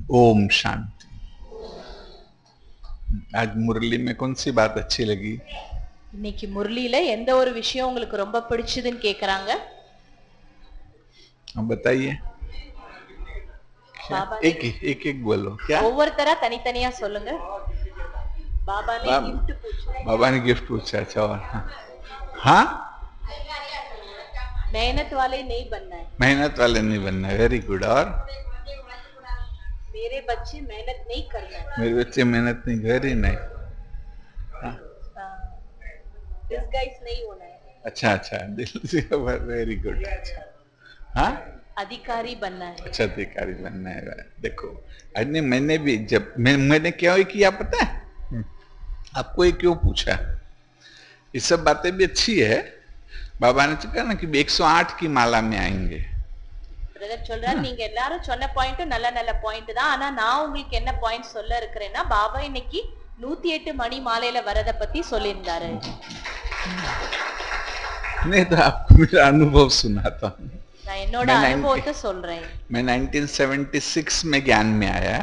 ओम शांति। आज मुरली में कौन सी बात अच्छी लगी? இன்னைக்கு முரளியில எந்த ஒரு விஷயம் உங்களுக்கு ரொம்ப பிடிச்சதுன்னு கேக்குறாங்க. अब बताइए। பாபா एक बोलो। क्या? ஒவ்வொருத்தரா தனித்தனியா சொல்லுங்க. बाबा ने बाब- गिफ्ट पूछा. बाबा ने गिफ्ट पूछा। अच्छा, और हाँ, मेहनत वाले नहीं बनना है. मेहनत वाले नहीं बनना। Very good. और मेरे बच्चे मेहनत नहीं करना है. मेरे बच्चे मेहनत नहीं। Very nice. डिस्गाइज नहीं होना है. अच्छा अच्छा, दिल से। Very good. हाँ, अधिकारी बनना है. अच्छा, अधिकारी बनना है। देखो, अरे मैंने भी जब मैंने क्या किया पता है आपको? ये क्यों पूछा? ये सब बातें भी अच्छी है। बाबा ने कहा ना कि 108 की माला में आएंगे। பிரதர் சொல்றாரு, நீங்க எல்லாரும் சொன்ன பாயிண்ட் நல்ல நல்ல பாயிண்ட் தான். ஆனா நான் உங்களுக்கு என்ன பாயிண்ட் சொல்ல இருக்கிறேன்னா, பாபா இன்னைக்கு 108 மணி மாலையில வரத பத்தி சொல்லியிருந்தாரு. नहीं तो आपको मेरा अनुभव सुनाता हूँ। நான் என்னோட मैं அனுபவத்தை சொல்றேன். मैं 1976 में ज्ञान में आया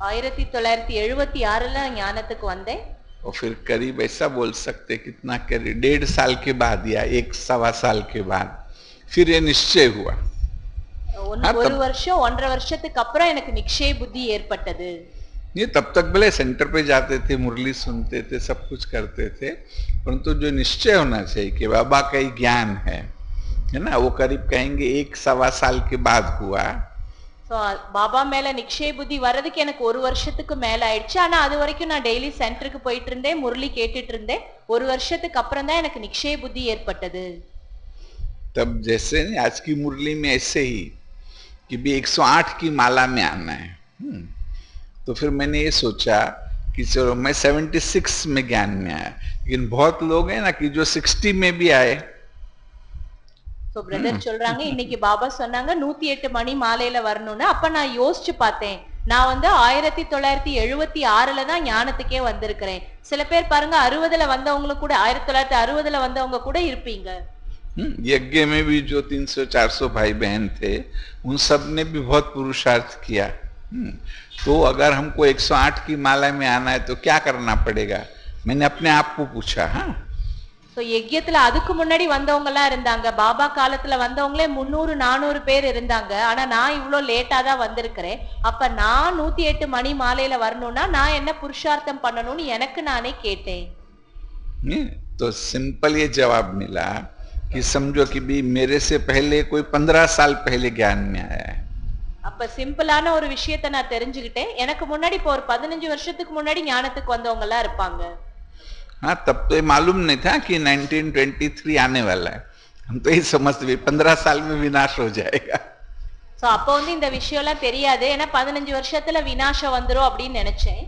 1976ல ஞானத்துக்கு வந்தேன். और फिर करीब ऐसा बोल सकते कितना करीब 1.5 साल के बाद या 1.25 साल के बाद फिर ये निश्चय हुआ। ஒரு வருஷம் 1.5 வருஷத்துக்கு அப்புறம் எனக்கு நிச்சய புத்தி ஏற்பட்டது. ये तब तक भले सेंटर पे जाते थे, मुरली सुनते थे, सब कुछ करते थे, परंतु जो निश्चय होना चाहिए कि बाबा का ही ज्ञान है ना, वो करीब कहेंगे 1.25 साल के बाद हुआ। சோ பாபா மேல நிச்சய புத்தி வர்றதுக்கு எனக்கு 1 வருஷத்துக்கு மேல ஆயிடுச்சு. ஆனா அது வரைக்கும் நான் டெய்லி சென்டருக்கு போயிட்டு இருந்தேன், முரளி கேட்டுட்டு இருந்தேன். 1 வருஷத்துக்கு அப்புறம் தான் எனக்கு நிச்சய புத்தி ஏற்பட்டது. तब जैसे नहीं, आज की मुरली में ऐसे ही कि भी 108 की माला में आना है। तो फिर मैंने ये सोचा कि चलो मैं 76 में ज्ञान में आया, लेकिन बहुत लोग हैं ना कि जो 60 में भी आए। சோ பிரதர் சொல்றாங்க, இன்னைக்கு பாபா சொன்னாங்க 108 மணி மாலையில வரணும்னு. அப்ப நான் யோசிச்சு பார்த்தேன், நான் 1976ல தான் ஞானத்துக்கே வந்திருக்கிறேன். சில பேர் பாருங்க 60ல வந்தவங்களும் கூட, 1960ல வந்தவங்க கூட இருப்பீங்க. यज्ञ में भी जो 300-400 भाई बहन थे, उन सब ने भी बहुत पुरुषार्थ किया। तो अगर हमको 108 की माला में आना है तो क्या करना पड़ेगा? मैंने अपने आप को पूछा। हाँ, சோ யஜ்யத்துல அதுக்கு முன்னாடி வந்தவங்க எல்லாம் இருந்தாங்க. பாபா காலத்துல வந்தவங்களே 300-400 பேர் இருந்தாங்க. ஆனா நான் இவ்ளோ லேட்டா தான் வந்திருக்கிறேன். அப்ப நான் 108 மணி மாலையில வரணும்னா நான் என்ன புருஷார்த்தம் பண்ணணும்னு எனக்கு நானே கேட்டேன். तो सिंपल ये जवाब मिला कि समझो कि भी मेरे से पहले कोई 15 साल पहले ज्ञान में आया है। அப்ப சிம்பிளான ஒரு விஷயத்தை நான் தெரிஞ்சுக்கிட்டேன். எனக்கு முன்னாடி இப்போ ஒரு 15 வருஷத்துக்கு முன்னாடி ஞானத்துக்கு வந்தவங்க எல்லாம் இருப்பாங்க. हाँ, तब तो ये मालूम नहीं था कि 1923 आने वाला है। हम तो ये समझते 15 साल में विनाश हो जाएगा। சோ அப்ப இந்த விஷயம் எல்லாம் தெரியாது. ஏன்னா 15 வருஷத்துல விநாசம் வந்துரும் அப்படின்னு நினைச்சேன்.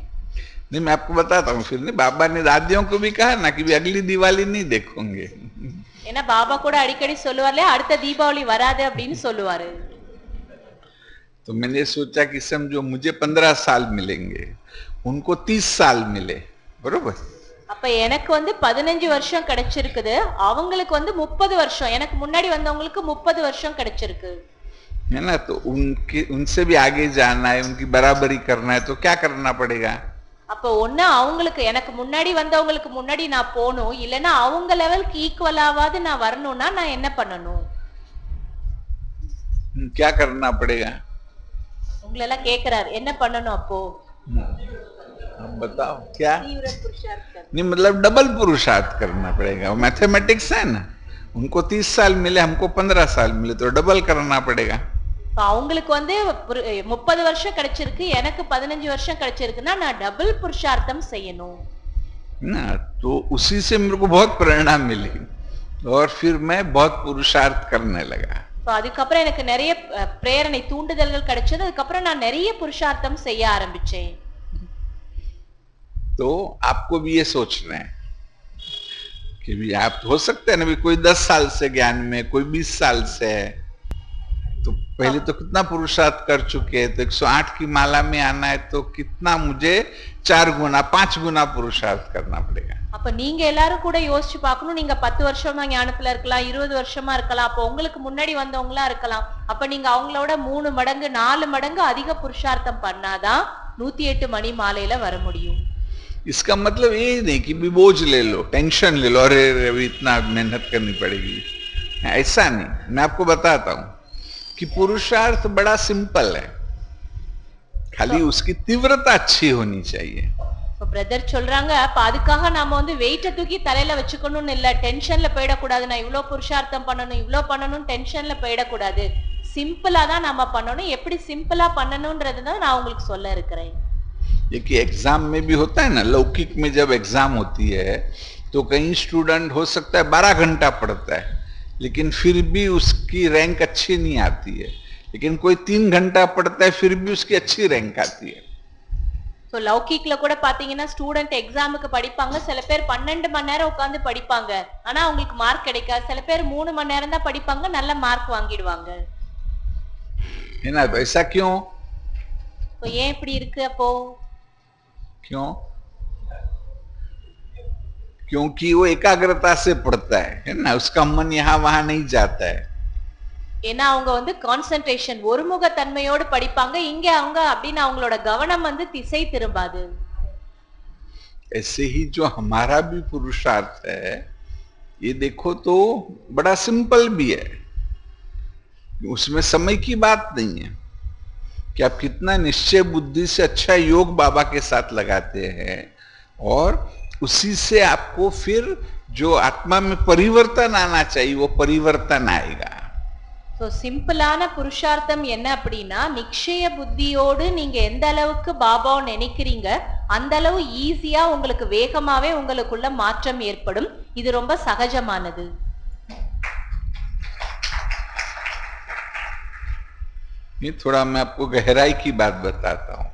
नहीं, मैं आपको बताता हूँ। फिर नहीं, बाबा ने दादियों को भी कहा ना कि भी अगली दिवाली नहीं देखोगे। ஏன்னா பாபா கூட அடிக்கடி சொல்லுவார்ல, அடுத்த தீபாவளி வராது அப்படின்னு சொல்லுவாரு. तो मैंने सोचा कि समझो मुझे 15 साल मिलेंगे, उनको 30 साल मिले, बरोबर? அப்ப எனக்கு 15 வருஷம் கிடைச்சிருக்குது, அவங்களுக்கு 30 வருஷம், எனக்கு முன்னாடி வந்தவங்களுக்கு 30 வருஷம் கிடைச்சிருக்கு. है ना? तो उनसे भी आगे जाना है, उनकी बराबरी करना है, तो क्या करना पड़ेगा? அப்ப ஒண்ணு அவங்களுக்கு, எனக்கு முன்னாடி வந்தவங்களுக்கு முன்னாடி நான் போகணும், இல்லைன்னா அவங்க லெவலுக்கு ஈக்குவலாவது நான் வரணும்னா நான் என்ன பண்ணணும்? क्या करना पड़ेगा? உங்களெல்லாம் கேக்குறாரு, என்ன பண்ணணும் அப்போ? अब बताओ क्या? தீவிர புருஷார்த்தம். नहीं, मतलब डबल पुरुषार्थ करना पड़ेगा। मैथमेटिक्स है ना, उनको 30 साल मिले, हमको 15 साल मिले, तो डबल करना पड़ेगा। அவங்களுக்கு 30 வருஷம் கிடைச்சிருக்கு, எனக்கு 15 வருஷம் கிடைச்சிருக்குன்னா நான் டபுள் புருஷார்த்தம் செய்யணும் ना। तो उसी से मेरे को बहुत प्रेरणा मिली और फिर मैं बहुत पुरुषार्थ करने लगा। அதுக்கப்புறம் எனக்கு நிறைய பிரேரணை, தூண்டுதல்கள் கிடைச்சது. அதுக்கப்புறம் நான் நிறைய புருஷார்த்தம் செய்ய ஆரம்பிச்சேன். तो आपको भी ये सोचना है कि भी आप हो सकते हैं ना, भी कोई 10 साल से ज्ञान में, कोई 20 साल से है, तो पहले तो कितना पुरुषार्थ कर चुके हैं। तो 108 की माला में आना है तो कितना मुझे 4 गुना 5 गुना पुरुषार्थ करना पड़ेगा। அப்ப நீங்க எல்லாரும் கூட யோசிச்சு பார்க்கணும். நீங்க 10 வருஷமா ஞானத்துல இருக்கலாம், 20 வருஷமா இருக்கலாம். அப்ப உங்களுக்கு முன்னாடி வந்தவங்களா இருக்கலாம். அப்ப நீங்க அவங்களோட 3 மடங்கு 4 மடங்கு அதிக புருஷார்த்தம் பண்ணாதான் 108 மணி மாலையில வர முடியும். इसका मतलब ये नहीं कि भी बोझ ले लो, टेंशन ले लो, अरे अभी इतना मेहनत करनी पड़ेगी, ऐसा नहीं। मैं आपको बताता हूं कि पुरुषार्थ बड़ा सिंपल है, खाली उसकी तीव्रता अच्छी होनी चाहिए। பிரதர் சொல்றாங்க, அப்ப அதுக்காக நாம வந்து வெயிட்ட தூக்கி தலையில வச்சுக்கணும்னு இல்ல, டென்ஷன்ல போயிடக்கூடாது. நான் இவ்வளவு புருஷார்த்தம் பண்ணணும், இவ்வளவு பண்ணணும், டென்ஷன்ல போயிடக்கூடாது. சிம்பிளா தான் நாம பண்ணணும். எப்படி சிம்பிளா பண்ணணும்ன்றதுதான் நான் உங்களுக்கு சொல்ல இருக்கிறேன். ये कि एग्जाम में भी होता है ना, लौकिक में जब एग्जाम होती है तो कहीं स्टूडेंट हो सकता है 12 घंटा पढ़ता है, लेकिन फिर भी उसकी रैंक अच्छी नहीं आती है। लेकिन कोई 3 घंटा पढ़ता है, फिर भी उसकी अच्छी रैंक आती है। சோ லௌகிக்ல கூட பாத்தீங்கன்னா ஸ்டூடெண்ட் எக்ஸாமுக்கு படிப்பாங்க. சில பேர் 12 மணி நேரம் உட்கார்ந்து படிப்பாங்க, ஆனா அவங்களுக்கு மார்க் கிடைக்காது. சில பேர் 3 மணி நேரம் தான் படிப்பாங்க, நல்ல மார்க் வாங்கிடுவாங்க. है ना? तो ऐसा क्यों? तो ஏன் இப்படி இருக்கு அப்போ? क्यों? क्योंकि वो एकाग्रता से पढ़ता है ना, उसका मन यहाँ वहां नहीं जाता है। ஏன்னா அவங்க வந்து கான்சென்ட்ரேஷன் ஒருமுக தன்மையோடு படிப்பாங்க. இங்க அவங்க அப்படின்னு அவங்களோட கவனம் வந்து திசை திரும்பாது. ऐसे ही जो हमारा भी पुरुषार्थ है, ये देखो तो बड़ा सिंपल भी है, उसमें समय की बात नहीं है कि आप कितना निश्चय बुद्धि से अच्छा योग बाबा के साथ लगाते हैं, और उसी से आपको फिर जो आत्मा में परिवर्तन आना चाहिए वो परिवर्तन आएगा। சோ சிம்பிளான புருஷார்த்தம் என்ன அப்படின்னா, நிச்சய புத்தியோடு நீங்க எந்த அளவுக்கு பாபாவை நினைக்கிறீங்க அந்த அளவு ஈஸியா உங்களுக்கு வேகமாவே உங்களுக்குள்ள மாற்றம் ஏற்படும். இது ரொம்ப சகஜமானது. ये थोड़ा मैं आपको गहराई की बात बताता हूं।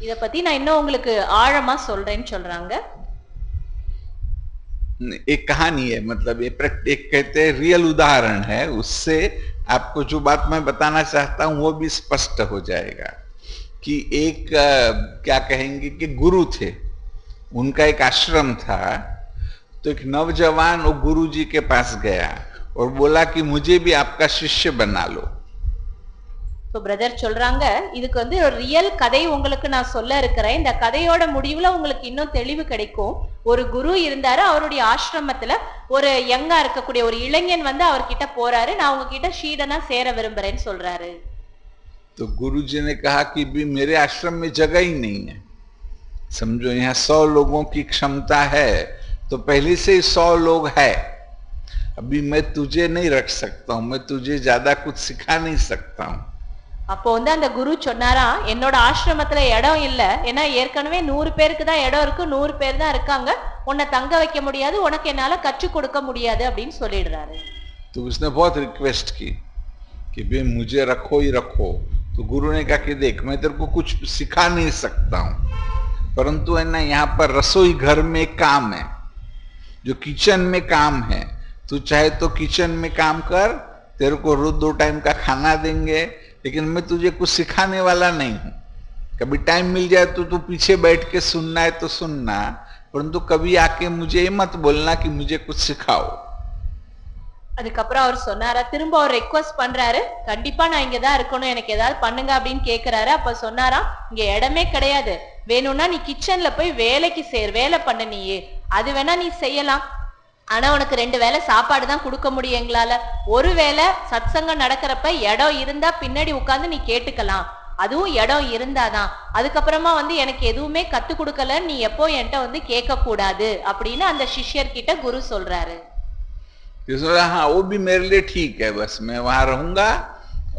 இத பத்தி நான் இன்னும் உங்களுக்கு ஆழமா சொல்றேன்னு சொல்றாங்க. एक कहानी है, मतलब ये एक कहते हैं रियल उदाहरण है, उससे आपको जो बात मैं बताना चाहता हूं वो भी स्पष्ट हो जाएगा। कि एक क्या कहेंगे कि गुरु थे, उनका एक आश्रम था। तो एक नौजवान वो गुरु जी के पास गया और बोला कि मुझे भी आपका शिष्य बना लो। சோ பிரதர் சொல்றாங்க, இதுக்கு வந்து ஒரு ரியல் கதை உங்களுக்கு நான் சொல்ல இருக்கிறேன். இந்த கதையோட முடிவுல உங்களுக்கு இன்னும் தெளிவு கிடைக்கும். ஒரு குரு இருந்தாரு, அவருடைய ஆசிரமத்துல ஒரு யங்கா இருக்கக்கூடிய ஒரு இளைஞன் வந்து அவர்கிட்ட போறாரு, நான் உங்ககிட்ட ஷீடனா சேர விரும்புறேன்னு சொல்றாரு. तो गुरु जी ने कहा कि भी मेरे आश्रम में जगह ही नहीं है, समझो यहाँ 100 लोगों की क्षमता है, तो पहले से ही 100 लोग है, अभी मैं तुझे नहीं रख सकता हूं, मैं तुझे ज्यादा कुछ सिखा नहीं सकता हूं। அப்போ வந்து அந்த குரு சொன்னாரா, என்னோட ஆசிரமத்துல இடம் இல்ல, ஏன்னா ஏற்கனவே 100 பேருக்கு தான் இடம் இருக்கு, 100 பேர் தான் இருக்காங்க, உன்னை தங்க வைக்க முடியாது, உனக்கு என்னால கற்றுக் கொடுக்க முடியாது அப்படின்னு சொல்லிடுறாரு. तो उसने बहुत रिक्वेस्ट की कि भाई मुझे रखो ही रखो। तो गुरु ने कहा कि देख, मैं तेरे को कुछ सिखा नहीं सकता हूं, परंतु है ना, यहाँ पर रसोई घर में काम है, जो किचन में काम है, तू चाहे तो किचन में काम कर, तेरे को रोज 2 टाइम का खाना देंगे, लेकिन मैं तुझे कुछ सिखाने वाला नहीं हूं। कभी टाइम मिल जाए तो तू पीछे बैठ के सुनना है तो सुनना, परंतु कभी आके मुझे ये मत बोलना कि मुझे कुछ सिखाओ। அதுக்கப்புறம் அவர் சொன்னாரா, திரும்ப அவர் ரெக்வஸ்ட் பண்றாரு, கண்டிப்பா நான் இங்கதான் இருக்கணும், எனக்கு ஏதாவது பண்ணுங்க அப்படின்னு கேக்குறாரு. அப்ப சொன்னாரா, இங்க இடமே கிடையாது, வேணும்னா நீ கிச்சன்ல போய் வேலைக்கு வேலை பண்ண, நீயே அது வேணா நீ செய்யலாம், ஆனா உனக்கு 2 வேளை சாப்பாடு தான் கொடுக்க முடியும் எங்களால. ஒரு வேளை சத்சங்கம் நடக்கிறப்ப இடம் இருந்தா பின்னாடி உட்கார்ந்து நீ கேட்டுக்கலாம், அதுவும் இடம் இருந்தாதான். அதுக்கப்புறமா வந்து எனக்கு எதுவுமே கத்து கொடுக்கல, நீ எப்போ என்கிட்ட வந்து கேட்க கூடாது அப்படின்னு அந்த சிஷ்யர் கிட்ட குரு சொல்றாரு. हाँ, वो भी मेरे लिए ठीक है, बस मैं वहां रहूंगा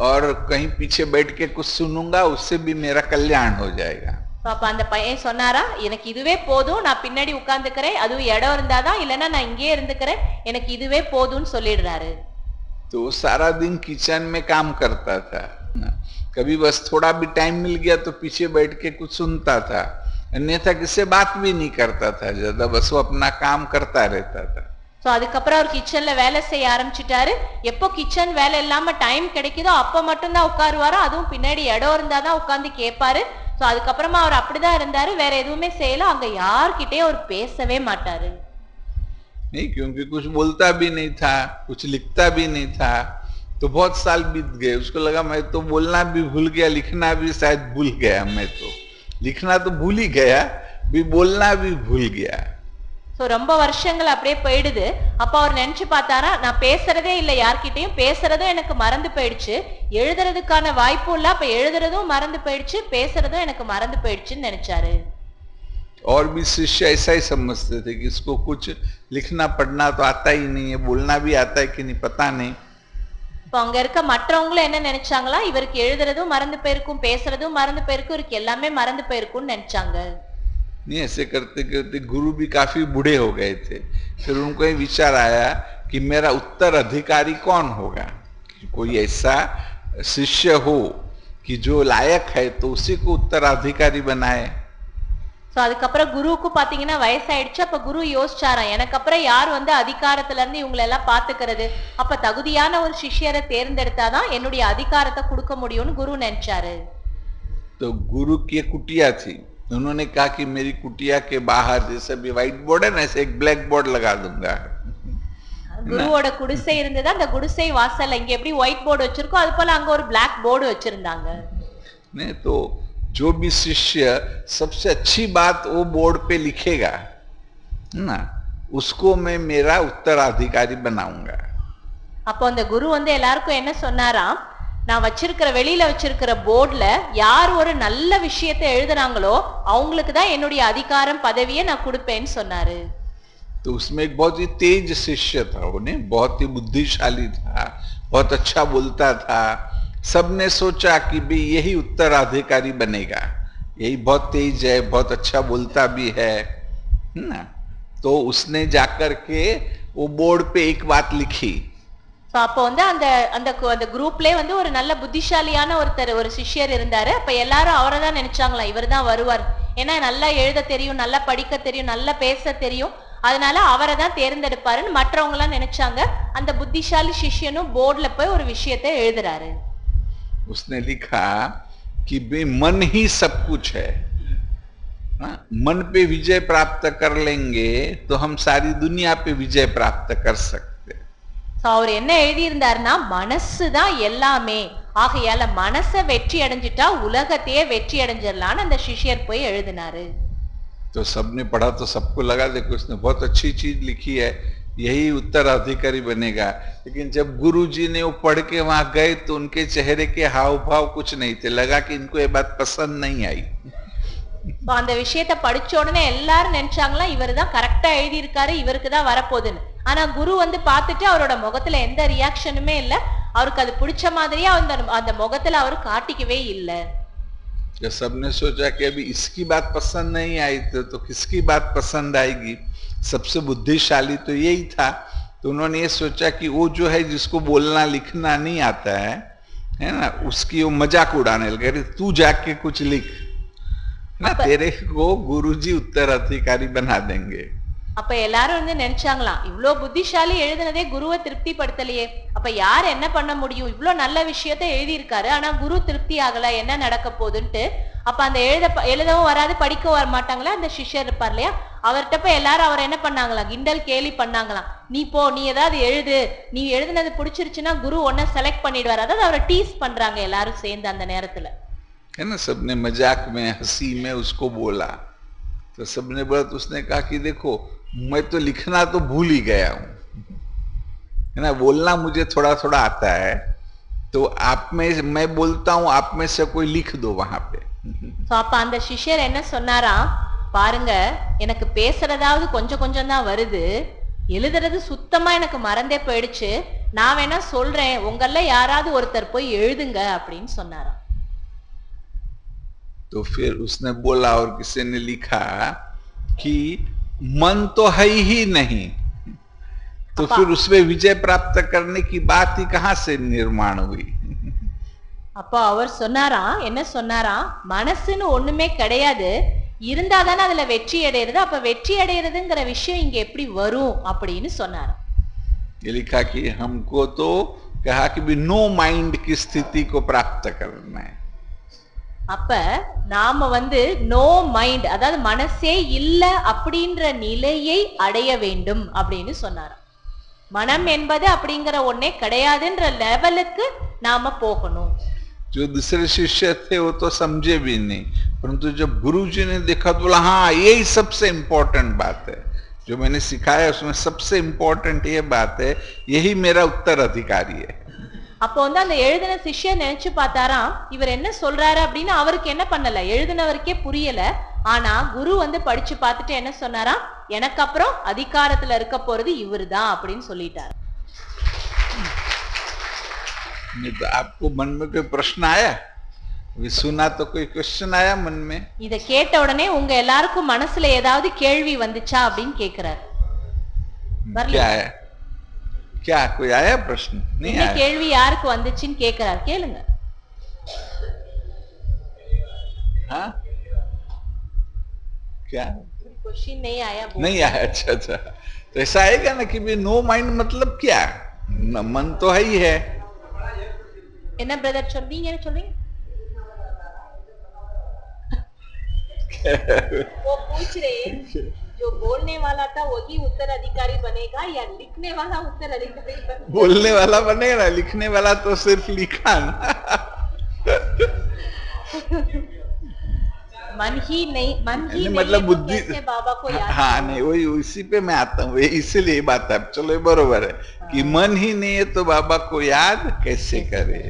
और कहीं पीछे बैठ के कुछ सुनूंगा, उससे भी मेरा कल्याण हो जाएगा। அப்ப அந்த பையன் சொன்னாரா, எனக்கு இதுவே போதும், நான் பின்னாடி உட்கார்ந்துக்கிறேன், அதுவும் இடம் இருந்தாதான், இல்லைன்னா நான் இங்கேயே இருந்துக்கிறேன், எனக்கு இதுவே போதும்னு சொல்லிடுறாரு. तो सारा दिन किचन में काम करता था, कभी बस थोड़ा भी टाइम मिल गया तो पीछे बैठ के कुछ सुनता था, अन्यथा किससे बात भी नहीं करता था ज्यादा, बस वो अपना काम करता रहता था। சோ அதுக்கப்புறம் அவர் கிச்சன்ல வேலை செய்ய ஆரம்பிச்சுட்டாரு. எப்போ கிச்சன் வேலை இல்லாம டைம் கிடைக்குதோ அப்ப மட்டும் தான் உட்காருவாரு, அதுவும் பின்னாடி இடம் இருந்தாதான் உட்கார்ந்து கேட்பாரு. சோ அதுக்கப்புறமா அவர் அப்படிதான் இருந்தாரு, வேற எதுவுமே செய்யல, அங்க யார்கிட்டயும் அவர் பேசவே மாட்டாரு. नहीं, क्योंकि कुछ बोलता भी नहीं था, कुछ लिखता भी नहीं था। तो बहुत साल बीत गए, उसको लगा मैं तो बोलना भी भूल गया, लिखना भी शायद भूल गया। मैं तो लिखना तो भूल ही गया, भी बोलना भी भूल गया। சோ ரொம்ப வருஷங்கள் அப்படியே போயிடுது. அப்ப அவர் நினைச்சு பார்த்தாரா, நான் பேசுறதே இல்ல, யார்கிட்டயும் பேசுறதும் எனக்கு மறந்து போயிடுச்சு, எழுதுறதுக்கான வாய்ப்பும் இல்ல, அப்ப எழுதுறதும் மறந்து போயிடுச்சு, பேசுறதும் எனக்கு மறந்து போயிடுச்சுன்னு நினைச்சாரு. और भी शिष्य ऐसा ही समझते थे कि इसको कुछ लिखना पढ़ना तो आता ही नहीं है, बोलना भी आता है कि नहीं पता नहीं। இப்ப அங்க இருக்க மற்றவங்களும் என்ன நினைச்சாங்களா, இவருக்கு எழுதுறதும் மறந்து போயிருக்கும், பேசுறதும் மறந்து போயிருக்கும், இவருக்கு எல்லாமே மறந்து போயிருக்கும்னு நினைச்சாங்க. नहीं, ऐसे करते करते गुरु भी काफी बूढ़े हो गए थे। फिर उनको ये विचार आया कि मेरा उत्तराधिकारी कौन होगा, कोई ऐसा शिष्य हो कि जो लायक है तो उसी को उत्तराधिकारी बनाए। சோ அதுக்கப்புறம் குருவுக்கு பாத்தீங்கன்னா வயசாயிடுச்சு. அப்ப குரு யோசிச்சாராம், எனக்கு அப்புறம் யார் வந்து அதிகாரத்துல இருந்து இவங்களை எல்லாம் பாத்துக்கிறது, அப்ப தகுதியான ஒரு சிஷ்யரை தேர்ந்தெடுத்தாதான் என்னுடைய அதிகாரத்தை கொடுக்க முடியும்னு குரு நினைச்சாரு. तो गुरु की कुटिया थी, उन्होंने कहा कि मेरी कुटिया के बाहर जैसे भी व्हाइट बोर्ड है ना, ऐसे एक ब्लैक बोर्ड लगा दूंगा। குருவோட குடிசை இருந்தது, அந்த குடிசை வாசல்ல இங்க எப்படி ஒயிட் போர்டு வச்சிருக்கோம் அது போல அங்க ஒரு பிளாக் போர்டு வச்சிருந்தாங்க. नहीं, तो जो भी शिष्य सबसे अच्छी बात वो बोर्ड पे लिखेगा ना, उसको मैं मेरा उत्तराधिकारी बनाऊंगा। அப்போ அந்த குரு வந்து எல்லாருக்கும் என்ன சொன்னாராம், நான் வச்சிருக்கிற வெளியில வச்சிருக்கிற போர்டுல யார் ஒரு நல்ல விஷயத்தை எழுதுறாங்களோ அவங்களுக்கு தான் என்னுடைய அதிகாரம் பதவியை நான் கொடுப்பேன்னு சொன்னாரு. तो उसमें एक बहुत ही तेज शिष्य था, उन्हें बहुत ही बुद्धिशाली था, बहुत अच्छा बोलता था। सबने सोचा कि भाई यही उत्तराधिकारी बनेगा, यही बहुत तेज है, बहुत अच्छा बोलता भी है ना। तो उसने जाकर के वो बोर्ड पे एक बात लिखी। சோ அப்போ வந்து அந்த அந்த அந்த குரூப்லயே வந்து ஒரு நல்ல புத்திசாலியான ஒருத்தர் ஒரு சிஷ்யர் இருந்தாரு. அப்ப எல்லாரும் அவரை தான் நினைச்சாங்களா, இவர் தான் வருவார், ஏன்னா நல்லா எழுத தெரியும், நல்லா படிக்க தெரியும், நல்லா பேச தெரியும், அதனால அவரை தான் தேர்ந்தெடுப்பாருன்னு மற்றவங்க எல்லாம் நினைச்சாங்க. அந்த புத்திசாலி சிஷ்யனும் போர்டுல போய் ஒரு விஷயத்தை எழுதுறாரு. उसने लिखा कि बे मन ही सब कुछ है, मन पे विजय प्राप्त कर लेंगे तो हम सारी दुनिया पे विजय प्राप्त कर सकते। அவர் என்ன எழுதி இருந்தாருன்னா, மனசுதான் எல்லாமே, ஆகையால மனச வெற்றி அடைஞ்சிட்டா உலகத்தையே வெற்றி அடைஞ்சிடலான்னு அந்த சிஷ்யர் போய் எழுதினாரு. तो सबने पढ़ा तो सबको लगा देखो इसने बहुत अच्छी चीज लिखी है, यही उत्तराधिकारी बनेगा। लेकिन जब गुरुजी ने वो पढ़ के वहां गए तो उनके चेहरे के हाव भाव कुछ नहीं थे, लगा कि इनको ये बात पसंद नहीं आई। அந்த விஷயத்தை படிச்ச உடனே எல்லாரும் நினைச்சாங்களா, இவர் தான் கரெக்டா எழுதி இருக்காரு, இவருக்கு தான் வரப்போகுதுன்னு. ஆனா குரு வந்து பார்த்துட்டு அவரோட முகத்துல எந்த ரியாக்ஷனுமே இல்ல, அவருக்கு அது பிடிச்ச மாதிரியே அந்த முகத்துல அவரு காட்டிக்கவே இல்ல. जब सबने सोचा कि अभी इसकी बात पसंद नहीं आई तो किसकी बात पसंद आएगी, सबसे बुद्धिशाली तो यही था। तो उन्होंने ये सोचा कि वो जो है जिसको बोलना लिखना नहीं आता है ना, उसकी वो मजाक उड़ाने लगे, तू जाके कुछ लिख ना, तेरे को गुरुजी उत्तराधिकारी बना देंगे। அப்ப எல்லாரும் வந்து நினைச்சாங்களாம், இவ்ளோ புத்திசாலி எழுதுனதே குருவை திருப்தி படுத்தலையே, அப்ப யார் என்ன பண்ண முடியும், இவ்ளோ நல்ல விஷயத்த எழுதி இருக்காரு, ஆனா குரு திருப்தி ஆகல, என்ன நடக்க போகுதுன்ட்டு. அப்ப அந்த எழுதவும் வராது, படிக்க வர மாட்டாங்களா அந்த சிஷ்யர் இருப்பார் இல்லையா, அவர்கிட்ட போய் எல்லாரும் அவர் என்ன பண்ணாங்களாம், கிண்டல் கேலி பண்ணாங்களாம். நீ போ, நீ ஏதாவது எழுது, நீ எழுதுனது பிடிச்சிருச்சுன்னா குரு ஒன்ன செலக்ட் பண்ணிடுவார். அதாவது அவரை டீஸ் பண்றாங்க எல்லாரும் சேர்ந்து அந்த நேரத்துல. है ना, सबने मजाक में हंसी में उसको बोला। तो सबने बोला, तो उसने कहा कि देखो मैं तो लिखना तो भूल ही गया हूं, है ना, बोलना मुझे थोड़ा थोड़ा आता है, तो आप में मैं बोलता हूं, आप में से कोई लिख दो वहां पे। சோ அப்ப அந்த சிஷ்யர் என்ன சொன்னாரா, பாருங்க எனக்கு பேசுறதாவது கொஞ்சம் கொஞ்சம் தான் வருது, எழுதுறது சுத்தமா எனக்கு மறந்தே போயிடுச்சு, நான் வேணா சொல்றேன், உங்கள யாராவது ஒருத்தர் போய் எழுதுங்க அப்படின்னு சொன்னாராம். तो फिर उसने बोला और किसी ने लिखा कि मन तो है ही नहीं, तो फिर उसमें विजय प्राप्त करने की बात ही कहां से निर्माण हुई। அப்ப அவர் சொன்னாரா, என்ன சொன்னாரா, மனசுன்னு ஒண்ணுமே கிடையாது, இருந்தாதானே அதுல வெற்றி அடையிறது, அப்ப வெற்றி அடையிறதுங்கிற விஷயம் இங்க எப்படி வரும் அப்படின்னு சொன்னாராம். ये लिखा कि हमको तो कहा कि भी नो माइंड की स्थिति को प्राप्त करना है। அப்ப நாம நோ மைண்ட், அதாவது மனசே இல்ல அப்படின்ற நிலையை அடைய வேண்டும் அப்படின்னு சொன்னார். மனம் என்பது அப்படிங்கிற ஒன்னே கிடையாதுன்ற லெவலுக்கு நாம போகணும். जो दूसरे शिष्य थे वो तो समझे भी नहीं, परंतु जब गुरु जी ने देखा तो बोला हाँ यही सबसे इम्पोर्टेंट बात है, जो मैंने सिखाया उसमें सबसे इम्पोर्टेंट ये बात है, यही मेरा उत्तराधिकारी है. அப்போ அந்த எழுதின சிஷ்யன் நினைச்சு பார்த்தாராம், இவர் என்ன சொல்றாரு அப்படின்னு. அவருக்கு என்ன பண்ணல, எழுதினவருக்கே புரியல. ஆனா குரு படிச்சு பார்த்துட்டு என்ன சொன்னாராம், எனக்கு அப்புறம் அதிகாரத்துல இருக்க போறது இவருதான் அப்படின்னு சொல்லிட்டாரு. तो आपको मन में कोई प्रश्न आया? सुना तो कोई क्वेश्चन आया मन में? இத கேட்ட உடனே உங்க எல்லாருக்கும் மனசுல ஏதாவது கேள்வி வந்துச்சா அப்படின்னு கேக்குறாரு. क्या है? क्या कोई आया प्रश्न? नहीं आया. கேள்வி யாருக்கு வந்துச்சுன்னு கேக்குறாரு, கேளுங்க. हाँ क्या क्वेश्चन नहीं आया? नहीं आया. अच्छा अच्छा, तो ऐसा आएगा ना कि भी नो माइंड मतलब क्या? मन तो है ही है. என்ன பிரதர் சொல்றீங்க, என்ன சொல்றீங்க? वो पूछ रहे जो बोलने वाला था वही उत्तराधिकारी बनेगा या लिखने वाला उत्तराधिकारी बनेगा? बोलने वाला बनेगा ना, लिखने वाला तो सिर्फ लिखा ना. मन ही नहीं मतलब बुद्धि, बाबा को याद. हाँ नहीं, वही उसी पे मैं आता हूँ, इसीलिए ये बात है. चलो ये बरोबर है कि मन ही नहीं है तो बाबा को याद कैसे करे.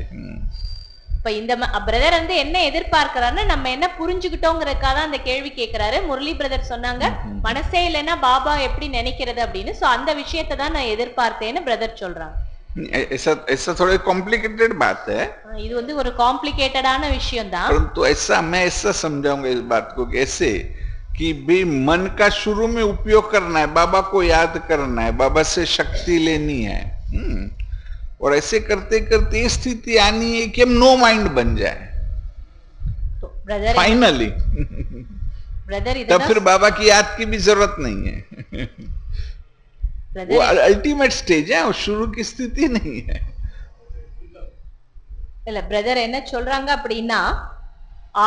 இப்ப இந்த பிரதர் என்ன எதிர்பார்க்கிறாருன்னு நம்ம என்ன புரிஞ்சுக்கிட்டோங்கிறதுக்காக தான் அந்த கேள்வி கேட்கிறாரு. முரளி பிரதர் சொன்னாங்க மனசே இல்லைன்னா பாபா எப்படி நினைக்கிறது அப்படின்னு. சோ அந்த விஷயத்தை தான் நான் எதிர்பார்த்தேன்னு பிரதர் சொல்றாங்க. ऐसा थोड़ा कॉम्प्लिकेटेड बात है. இது ஒரு காம்ப்ளிகேட்டடான விஷயம் தான். परंतु मैं ऐसा समझाऊंगा इस बात को कैसे कि भी मन का शुरू में उपयोग करना है, बाबा को याद करना है, बाबा से शक्ति लेनी है. और ऐसे करते करते स्थिति आनी है कि हम नो माइंड बन जाए तो ब्रदर फाइनली. तब फिर बाबा की याद की भी जरूरत नहीं है. वो अल्टीमेट स्टेज है, वो शुरू की स्थिति नहीं है. இல்ல பிரதர் என்ன சொல்றாங்க அப்படின்னா,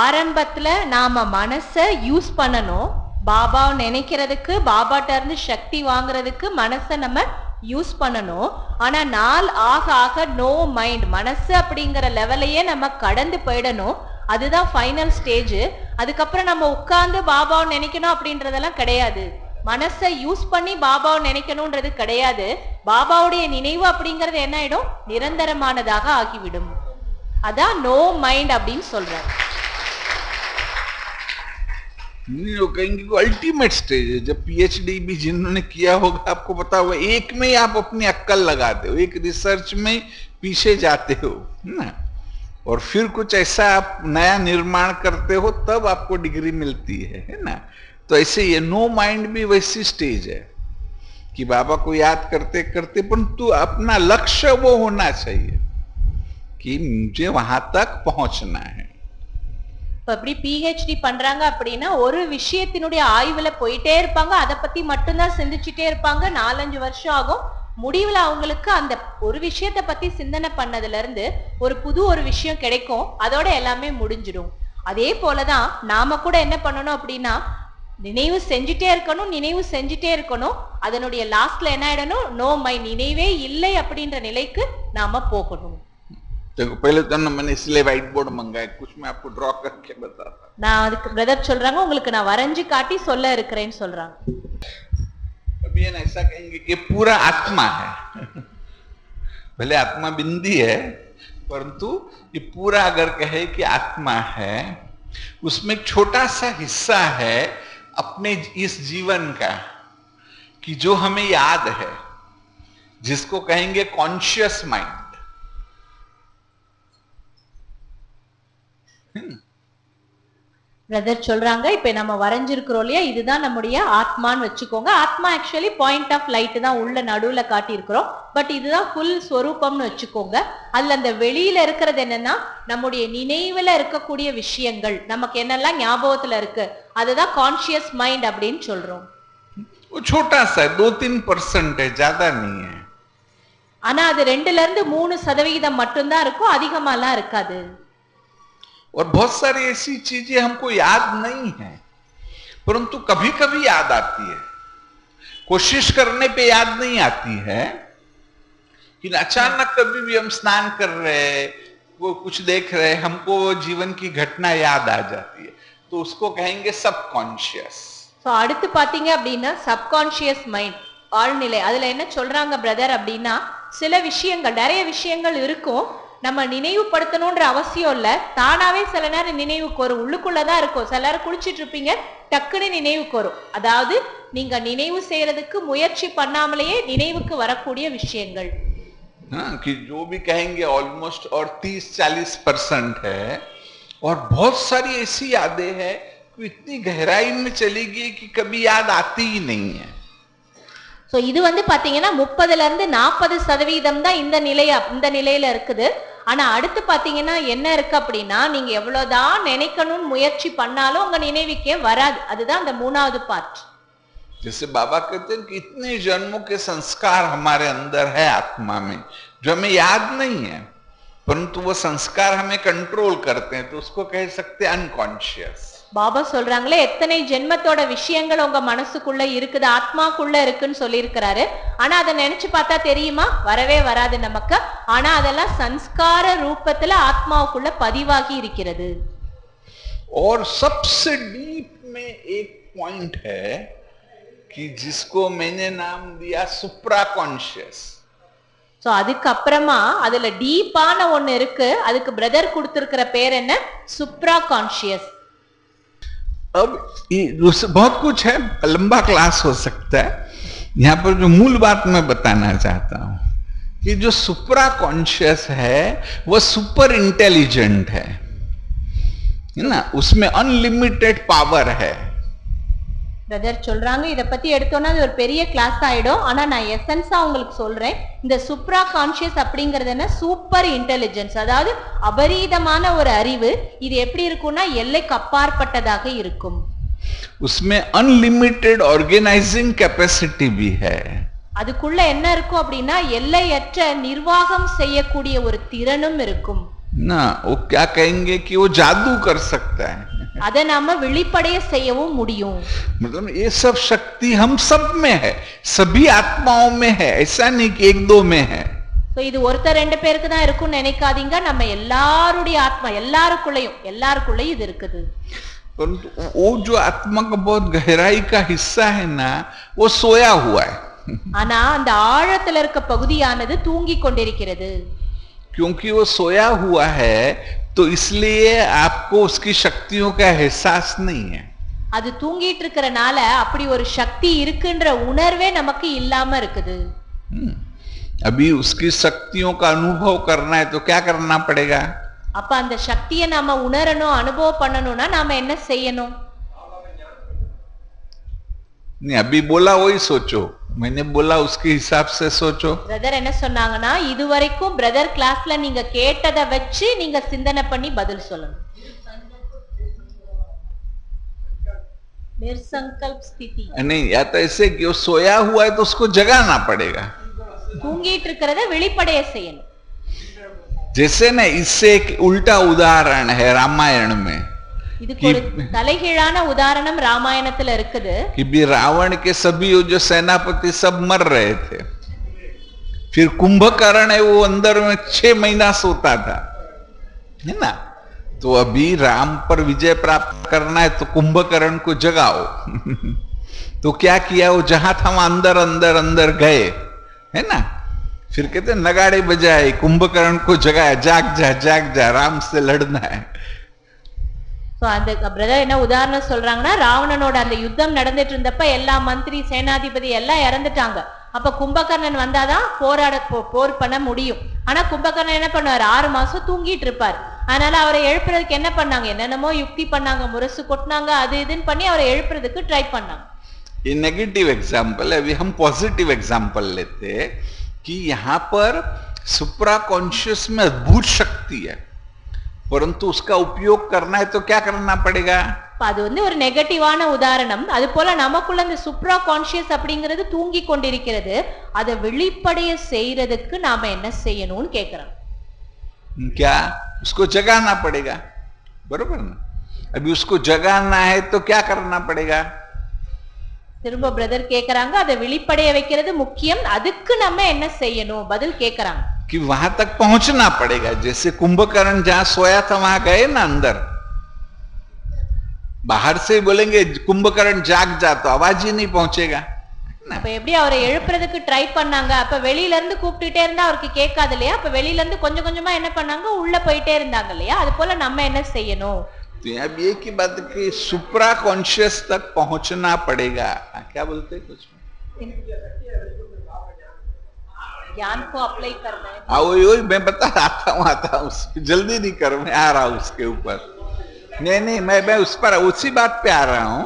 ஆரம்பத்துல நாம மனச யூஸ் பண்ணணும். பாபா நினைக்கிறதுக்கு, பாபாட்ட இருந்து சக்தி வாங்குறதுக்கு மனச நம்ம யூஸ் பண்ணணும். ஆனா நாள் ஆக ஆக நோ மைண்ட், மனசு அப்படிங்கிற லெவலையே நம்ம கடந்து போயிடணும். அதுதான் ஃபைனல் ஸ்டேஜ். அதுக்கப்புறம் நம்ம உட்கார்ந்து பாபாவை நினைக்கணும் அப்படின்றதெல்லாம் கிடையாது. மனசை யூஸ் பண்ணி பாபாவை நினைக்கணும்ன்றது கிடையாது. பாபாவுடைய நினைவு அப்படிங்கறது என்ன ஆயிடும், நிரந்தரமானதாக ஆகிவிடும். அதான் நோ மைண்ட் அப்படின்னு சொல்றாரு. कहेंगे अल्टीमेट स्टेज है. जब पीएचडी भी जिन्होंने किया होगा आपको पता होगा, एक में ही आप अपनी अक्कल लगाते हो, एक रिसर्च में पीछे जाते हो ना, और फिर कुछ ऐसा आप नया निर्माण करते हो तब आपको डिग्री मिलती है ना. तो ऐसे ये नो माइंड भी वैसी स्टेज है कि बाबा को याद करते करते परंतु अपना लक्ष्य वो होना चाहिए कि मुझे वहां तक पहुंचना है. அப்படி பிஹெச்டி பண்றாங்க அப்படின்னா ஒரு விஷயத்தினுடைய ஆய்வுல போயிட்டே இருப்பாங்க, அதை பத்தி மட்டும்தான் சிந்திச்சுட்டே இருப்பாங்க. 4-5 வருஷம் ஆகும். முடிவுல அவங்களுக்கு அந்த ஒரு விஷயத்த பத்தி சிந்தனை பண்ணதுல இருந்து ஒரு விஷயம் கிடைக்கும். அதோட எல்லாமே முடிஞ்சிடும். அதே போலதான் நாம கூட என்ன பண்ணணும் அப்படின்னா, நினைவு செஞ்சுட்டே இருக்கணும். அதனுடைய லாஸ்ட்ல என்ன ஆயிடணும், நோ மைண்ட், நினைவே இல்லை அப்படின்ற நிலைக்கு நாம போகணும். देखो पहले तो मैंने इसलिए व्हाइट बोर्ड मंगाया, कुछ मैं आपको ड्रॉ करके बताता. நான் அதுக்கு பிரதர் சொல்றாங்க உங்களுக்கு நான் வரைஞ்சு காட்டி சொல்ல இருக்கிறேன்னு சொல்றாங்க. अभी ये ऐसा कहेंगे कि पूरा आत्मा है. भले आत्मा बिंदी है, परंतु ये पूरा अगर कहे कि आत्मा है, उसमें एक छोटा सा हिस्सा है अपने इस जीवन का कि जो हमें याद है, जिसको कहेंगे कॉन्शियस माइंड. பிரதர் சொல்றாங்க இப்ப நம்ம வரைஞ்சிருக்கிறோம் இல்லையா, இதுதான் நம்முடைய ஆத்மான்னு வச்சுக்கோங்க. ஆத்மா ஆக்சுவலி பாயிண்ட் ஆஃப் லைட் தான் உள்ள நடுவுல காட்டி இருக்கிறோம். பட் இதுதான் ஃபுல் ஸ்வரூபம்னு வச்சுக்கோங்க. அதுல அந்த வெளியில இருக்கிறது என்னன்னா நம்முடைய நினைவுல இருக்கக்கூடிய விஷயங்கள், நமக்கு என்னெல்லாம் ஞாபகத்துல இருக்கு, அதுதான் கான்சியஸ் மைண்ட் அப்படின்னு சொல்றோம். छोटा सा 2-3% है, ज्यादा नहीं है. ஆனா அது 2-3% மட்டும்தான் இருக்கும், அதிகமாலாம் இருக்காது. और बहुत सारी ऐसी चीजें हमको याद नहीं है, परंतु कभी कभी याद आती है, कोशिश करने पे याद नहीं आती है, कि अचानक कभी भी हम स्नान कर रहे हैं, वो कुछ देख रहे हैं, हमको जीवन की घटना याद आ जाती है, तो उसको कहेंगे सबकॉन्शियस. சோ அடுத்து பாத்தீங்க அப்படின்னா சப்கான்ஷியஸ் மைண்ட், ஆழ்நிலை. அதுல என்ன சொல்றாங்க பிரதர் அப்படின்னா, சில விஷயங்கள், நிறைய விஷயங்கள் இருக்கும், நம்ம நினைவுபடுத்தணும்ன்ற அவசியம் இல்ல, தானாவே சில நேரம் நினைவுக்கு வரும், உள்ளுக்குள்ளதான் இருக்கும். சில நேரம் குளிச்சிட்டு இருப்பீங்க, டக்குன்னு நினைவுக்கு வரும். அதாவது நீங்க நினைவு செய்யறதுக்கு முயற்சி பண்ணாமலேயே நினைவுக்கு வரக்கூடிய விஷயங்கள். कि जो भी कहेंगे ऑलमोस्ट और 30-40% है, और बहुत सारी ऐसी यादें हैं कि इतनी गहराई में चली गई कि कभी याद आती ही नहीं है. சோ இது பாத்தீங்கன்னா 30ல இருந்து 40% தான் இந்த நிலையில இருக்குது. ஆனா அடுத்து பாத்தீங்கன்னா என்ன இருக்கு அப்படின்னா, நீங்க எவ்வளவுதான் நினைக்கணும்னு முயற்சி பண்ணாலும் உங்க நினைவுக்கே வராது. அதுதான் அந்த மூணாவது பார்ட். जैसे बाबा कहते हैं कि इतने जन्मों के संस्कार हमारे अंदर है आत्मा में, जो हमें याद नहीं है, परंतु वो संस्कार हमें कंट्रोल करते हैं, तो उसको कह सकते हैं अनकॉन्शियस. பாபா சொல்றாங்களே, எத்தனை ஜென்மத்தோட விஷயங்கள் உங்க மனசுக்குள்ள இருக்குது, ஆத்மாக்குள்ள இருக்குன்னு சொல்லி இருக்கிறாரு. ஆனா அதை நினைச்சு பார்த்தா தெரியுமா? வரவே வராது நமக்கு. ஆனா அதெல்லாம் சன்ஸ்கார ரூபத்துல ஆத்மாவுக்குள்ள பதிவாகி இருக்கிறது. और सबसे डीप में एक पॉइंट है कि जिसको मैंने नाम दिया सुप्रा कॉन्शियस. சோ அதுக்கப்புறமா அதுல டீப்பான ஒண்ணு இருக்கு, அதுக்கு பிரதர் கொடுத்திருக்கிற பேர் என்ன? सुप्रा कॉन्शियस. अब ये बहुत कुछ है, लंबा क्लास हो सकता है. यहाँ पर जो मूल बात मैं बताना चाहता हूं कि जो सुप्रा कॉन्शियस है वो सुपर इंटेलिजेंट है ना, उसमें अनलिमिटेड पावर है. பிரதர் சொல்றாங்க, இத பத்தி எடுத்தோம்னா அது ஒரு பெரிய கிளாஸ் ஆயிடும். ஆனா நான் எசன்ஸா உங்களுக்கு சொல்றேன். இந்த சுப்ரா கான்ஷியஸ் அப்படிங்கிறது என்ன? சூப்பர் இன்டெலிஜென்ஸ், அதாவது அபரீதமான ஒரு அறிவு. இது எப்படி இருக்கும்னா எல்லைக்கு அப்பாற்பட்டதாக இருக்கும். उसमें अनलिमिटेड ऑर्गेनाइजिंग कैपेसिटी भी है. அதுக்குள்ள என்ன இருக்கும் அப்படின்னா எல்லையற்ற நிர்வாகம் செய்யக்கூடிய ஒரு திறனும் இருக்கும். ना वो क्या कहेंगे कि वो जादू कर सकता है, அதை நாம வெளிப்படைய செய்யவும் முடியும். मतलब ये सब शक्ति हम सब में है, सभी आत्माओं में है, ऐसा नहीं कि एक दो में है. சோ இது ஒருத்தர் ரெண்டு பேருக்கு தான் இருக்கும்னு நினைக்காதீங்க, நம்ம எல்லாருடைய ஆத்மா எல்லாருக்குள்ளயும் இது இருக்குது. परंतु वो जो आत्मा का बहुत गहराई का हिस्सा है ना, वो सोया हुआ है. ஆனா அந்த ஆழத்துல இருக்க பகுதியானது தூங்கி கொண்டிருக்கிறது. क्योंकि वो सोया हुआ है तो इसलिए आपको उसकी शक्तियों का एहसास नहीं है. அது தூங்கிட்டு இருக்கறனால அப்படி ஒரு சக்தி இருக்குன்ற உணர்வே நமக்கு இல்லாம இருக்குது. अभी उसकी शक्तियों का अनुभव करना है तो क्या करना पड़ेगा? அப்ப அந்த சக்தியை நாம உணரணும், அனுபவம் பண்ணணும்னா நாம என்ன செய்யணும்? नहीं, अभी बोला वही सोचो, मैंने बोला उसके हिसाब से सोचो. பிரதர் என்ன சொன்னாங்கன்னா, இதுவரைக்கும் பிரதர் கிளாஸ்ல நீங்க கேட்டதை வச்சு நீங்க சிந்தனை பண்ணி பதில் சொல்லணும். निर्संकल्प स्थिति नहीं, या तो ऐसे कि वो सोया हुआ है तो उसको जगाना पड़ेगा. தூங்கிட்டு இருக்கிறத வெளிப்படைய செய்யணும். जैसे ना, इससे एक उल्टा उदाहरण है रामायण में. இதுக்கு ஒரு தலைகீழான உதாரணம் ராமாயணத்துல இருக்குது. कि भी रावण के सभी जो सेनापति सब मर रहे थे, फिर कुंभकर्ण है वो अंदर में 6 महीना सोता था, है ना. तो अभी राम पर विजय प्राप्त करना है तो कुंभकर्ण को जगाओ. तो क्या किया, वो जहां था वहां अंदर अंदर अंदर गए, है ना. फिर कहते नगाड़े बजाए, कुंभकर्ण को जगाया, जाग जा, राम से लड़ना है. அந்த பிரதர் என்ன உதாரணம் சொல்றாங்கன்னா, ராவணனோட அந்த யுத்தம் நடந்துட்டு இருந்தப்ப எல்லா மந்திரி சேனாதிபதி எல்லாம் இறந்துட்டாங்க. அப்ப கும்பகர்ணன் வந்தாதான் போர் பண்ண முடியும். ஆனா கும்பகர்ணன் என்ன பண்ணுவார்? 6 மாசம் தூங்கிட்டு இருப்பார். அதனால அவரை எழுப்புறதுக்கு என்ன பண்ணாங்க? என்னென்னமோ யுக்தி பண்ணாங்க, முரசு கொட்டினாங்க, அது இதுன்னு பண்ணி அவரை எழுப்புறதுக்கு ட்ரை பண்ணாங்க. ये नेगेटिव एग्जाम्पल है. अभी हम पॉजिटिव एग्जाम्पल लेते कि यहाँ पर सुप्रा कॉन्शियस में अद्भुत शक्ति है, परंतु उसका उपयोग करना है तो क्या करना पड़ेगा? அது ஒரு நெகட்டிவான உதாரணம். அது போல நமக்குள்ள இந்த சுப்ரா கான்ஷியஸ் அப்படிங்கிறது தூங்கி கொண்டிருக்கிறது. அதை வெளிப்படைய செய்யறதுக்கு நாம என்ன செய்யணும்னு கேக்குறோம். क्या उसको जगाना पड़ेगा. बरोबर ना? अभी उसको जगाना है तो क्या करना पड़ेगा? திரும்ப பிரதர் கேக்குறாங்க அதை விழிப்படைய வைக்கிறது முக்கியம், அதுக்கு நம்ம என்ன செய்யணும் பதில் கேக்குறாங்க. कि वहां तक पहुंचना पड़ेगा. जैसे कुंभकर्ण जहां सोया था वहां गए ना अंदर, बाहर से बोलेंगे कुंभकर्ण जाग जा तो आवाज ही नहीं पहुंचेगा. அப்ப எப்படி அவரை எழுப்புறதுக்கு ட்ரை பண்ணாங்க, அப்ப வெளியில இருந்து கூப்பிட்டுட்டே இருந்தா அவருக்கு கேட்காது இல்லையா? அப்ப வெளியில இருந்து கொஞ்சம் கொஞ்சமா என்ன பண்ணாங்க, உள்ள போயிட்டே இருந்தாங்க இல்லையா? அது போல நம்ம என்ன செய்யணும்? तो यहाँ भी एक ही बात कि सुप्रा कॉन्शियस तक पहुंचना पड़ेगा. क्या बोलते कुछ ज्ञान को अप्लाई करना है. वही मैं बता आता हूँ जल्दी नहीं कर, मैं आ रहा हूँ उसके ऊपर. नहीं मैं उस पर उसी बात पे आ रहा हूँ.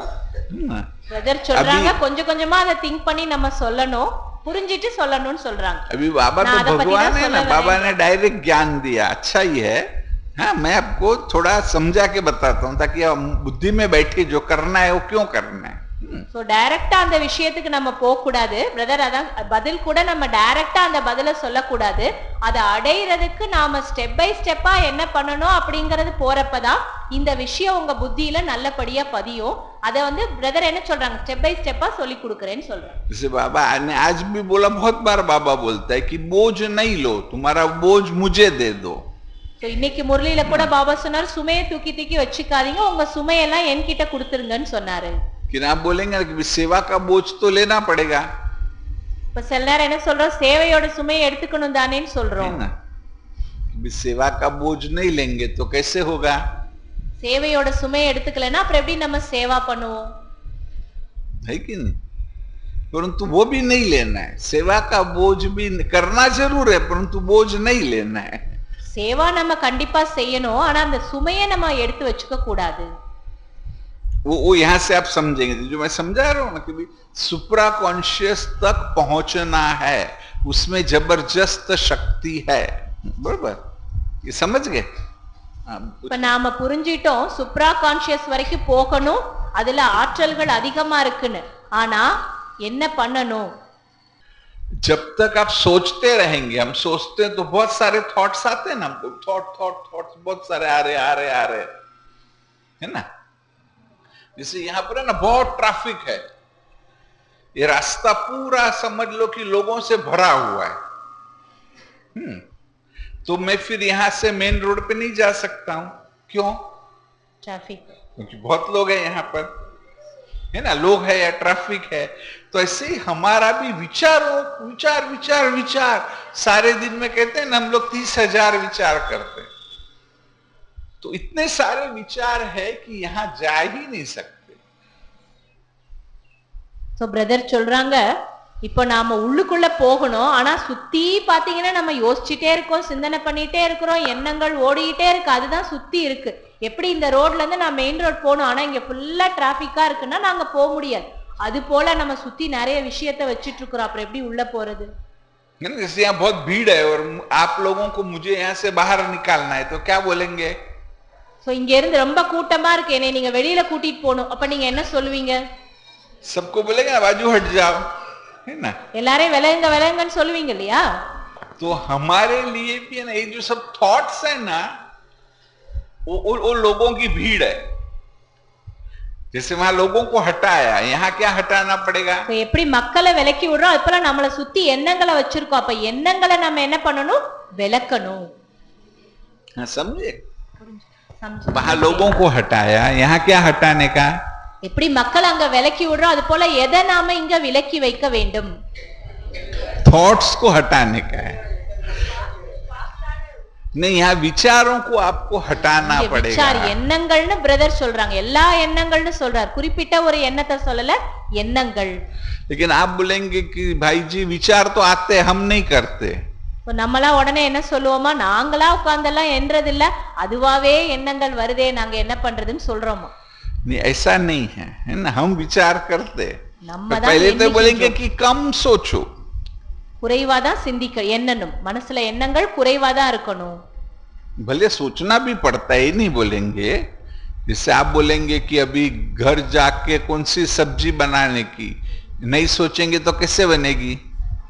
பிரதர் சொல்றாங்க கொஞ்சம் கொஞ்சமா அதை திங்க் பண்ணி நம்ம சொல்லணும், புரிஞ்சிட்டு சொல்லணும்னு சொல்றாங்க. अभी बाबा तो भगवान है ना, बाबा ने डायरेक्ट ज्ञान दिया. अच्छा ही है. हाँ, मैं आपको थोड़ा समझा के बताता हूँ ताकि बुद्धि में बैठे जो करना है वो क्यों करना है. சோ டைரக்டா அந்த விஷயத்துக்கு நம்ம போக கூடாது பிரதர். அதான் பதில் கூட நம்ம டைரக்டா அந்த பதில சொல்ல கூடாது. அதை அடையிறதுக்கு நாம ஸ்டெப் பை ஸ்டெப்பா என்ன பண்ணணும் அப்படிங்கறது போறப்பதான் இந்த விஷயம் உங்க புத்தியில நல்லபடியா பதியும். அதை வந்து பிரதர் என்ன சொல்றாங்க, ஸ்டெப் பை ஸ்டெப்பா சொல்லி கொடுக்கறேன்னு சொல்றாங்க. जैसे बाबा ने आज भी बोला, बहुत बार बाबा बोलता है कि बोझ नहीं लो, तुम्हारा बोझ मुझे दे दो. இன்னைக்கு முரளியில கூட பாபா சொன்னார், சுமையை தூக்கி தூக்கி வச்சுக்காதீங்க, உங்க சுமையெல்லாம் என்கிட்ட கொடுத்துருங்கன்னு சொன்னாரு. कि आप बोलेंगे कि सेवा का बोझ तो लेना पड़ेगा. இப்ப சில நேரம் என்ன சொல்றோம், சேவையோட சுமையை எடுத்துக்கணும் தானேன்னு சொல்றோம். सेवा का बोझ नहीं लेंगे तो कैसे होगा? சேவையோட சுமையை எடுத்துக்கலன்னா அப்புறம் எப்படி நம்ம சேவா பண்ணுவோம்? है कि नहीं? परंतु वो भी नहीं लेना है. सेवा का बोझ भी करना जरूर है, परंतु बोझ नहीं लेना है. சேவா நம்ம கண்டிப்பா செய்யணும், ஆனா அந்த சுமையை நம்ம எடுத்து வச்சுக்க கூடாது. वो यहां से आप समझेंगे जो मैं समझा रहा हूं ना कि सुप्रा कॉन्शियस तक पहुंचना है, उसमें जबरदस्त शक्ति है. बराबर, ये समझ गए? இப்ப நாம புரிஞ்சிட்டோம் சுப்ரா கான்ஷியஸ் வரைக்கும் போகணும், அதுல ஆற்றல்கள் அதிகமா இருக்குன்னு. ஆனா என்ன பண்ணணும்? जब तक आप सोचते रहेंगे, हम सोचते हैं तो बहुत सारे थॉट्स आते हैं ना हमको, थॉट्स बहुत सारे आ रहे है ना. जैसे यहां पर है ना बहुत ट्रैफिक है, ये रास्ता पूरा समझ लो कि लोगों से भरा हुआ है. तो मैं फिर यहां से मेन रोड पे नहीं जा सकता हूं. क्यों? ट्रैफिक, क्योंकि बहुत लोग हैं यहाँ पर, है ना, लोग है या ट्रैफिक है. तो ऐसे ही हमारा भी विचार सारे दिन में कहते हैं ना हम लोग 30,000 विचार करते हैं. तो इतने सारे विचार है कि यहां जा ही नहीं सकते. சோ பிரதர் சொல்றாங்க, இப்போ நாம உள்ளுக்குள்ள போகணும், ஆனா சுத்தி பாத்தீங்கன்னா நம்ம யோசிச்சுட்டே இருக்கோம், சிந்தனை பண்ணிட்டே இருக்கிறோம், எண்ணங்கள் ஓடிக்கிட்டே இருக்கு, அதுதான் சுத்தி இருக்கு. எப்படி இந்த ரோட்ல இருந்து நான் மெயின் ரோட் போகணும், ஆனா இங்க ஃபுல்லா டிராபிக்கா இருக்குன்னா நாங்க போக முடியாது. அது போல நம்ம சுத்தி நிறைய விஷயத்தை வச்சிட்டு இருக்கிறோம், அப்புறம் எப்படி உள்ள போறது? जैसे यहाँ बहुत भीड़ है और आप लोगों को मुझे यहाँ से बाहर निकालना है तो क्या बोलेंगे? சோ இங்க இருந்து ரொம்ப கூட்டமா இருக்கு, என்னை நீங்க வெளியில கூட்டிட்டு போகணும், அப்ப நீங்க என்ன சொல்லுவீங்க? सबको बोलेंगे बाजू हट जाओ, है ना. எல்லாரையும் விலங்குன்னு சொல்லுவீங்க இல்லையா? तो हमारे लिए भी है ना, ये जो सब थॉट्स है ना, वो लोगों की भीड़ है. जैसे वहां लोगों को हटाया, यहाँ क्या हटाना पड़ेगा? எப்படி மக்களை விலக்கி விடுறோம், அது போல நம்மள சுத்தி எண்ணங்களை வச்சிருக்கோம், அப்ப எண்ணங்களை நம்ம என்ன பண்ணணும்? விலக்கணும். समझे? वहां लोगों को हटाया, यहाँ क्या हटाने का? எப்படி மக்கள் அங்க விலக்கி விடுறோம், அது போல எதை நாம இங்க விலக்கி வைக்க வேண்டும்? थॉट्स को हटाने का है. नहीं, यहाँ विचारों को आपको हटाना पड़ेगा. विचार எண்ணங்கள்னு பிரதர் சொல்றாங்க, எல்லா எண்ணங்கள்னு சொல்றார், குறிப்பிட்ட ஒரு எண்ணத்தை சொல்லல, எண்ணங்கள். लेकिन आप बोलेंगे कि भाई जी विचार तो आते हैं, हम नहीं करते. நம்மளா உடனே என்ன சொல்லுவோமா, நாங்களா உட்கார்ந்தெல்லாம் எண்றது இல்ல, அதுவாவே எண்ணங்கள் வருதே, நாங்க என்ன பண்றதுன்னு சொல்றோமா? नहीं, ऐसा नहीं है, है ना. हम विचार करते, पहले तो बोलेंगे कि कम सोचो. குறைவாதான் சிந்திக்க எண்ணணும், மனசுல எண்ணங்கள் குறைவாதான் இருக்கணும். भले सोचना भी पड़ता है, नहीं बोलेंगे. जैसे आप बोलेंगे कि अभी घर जाके कौन सी सब्जी बनाने की, नहीं सोचेंगे तो कैसे बनेगी?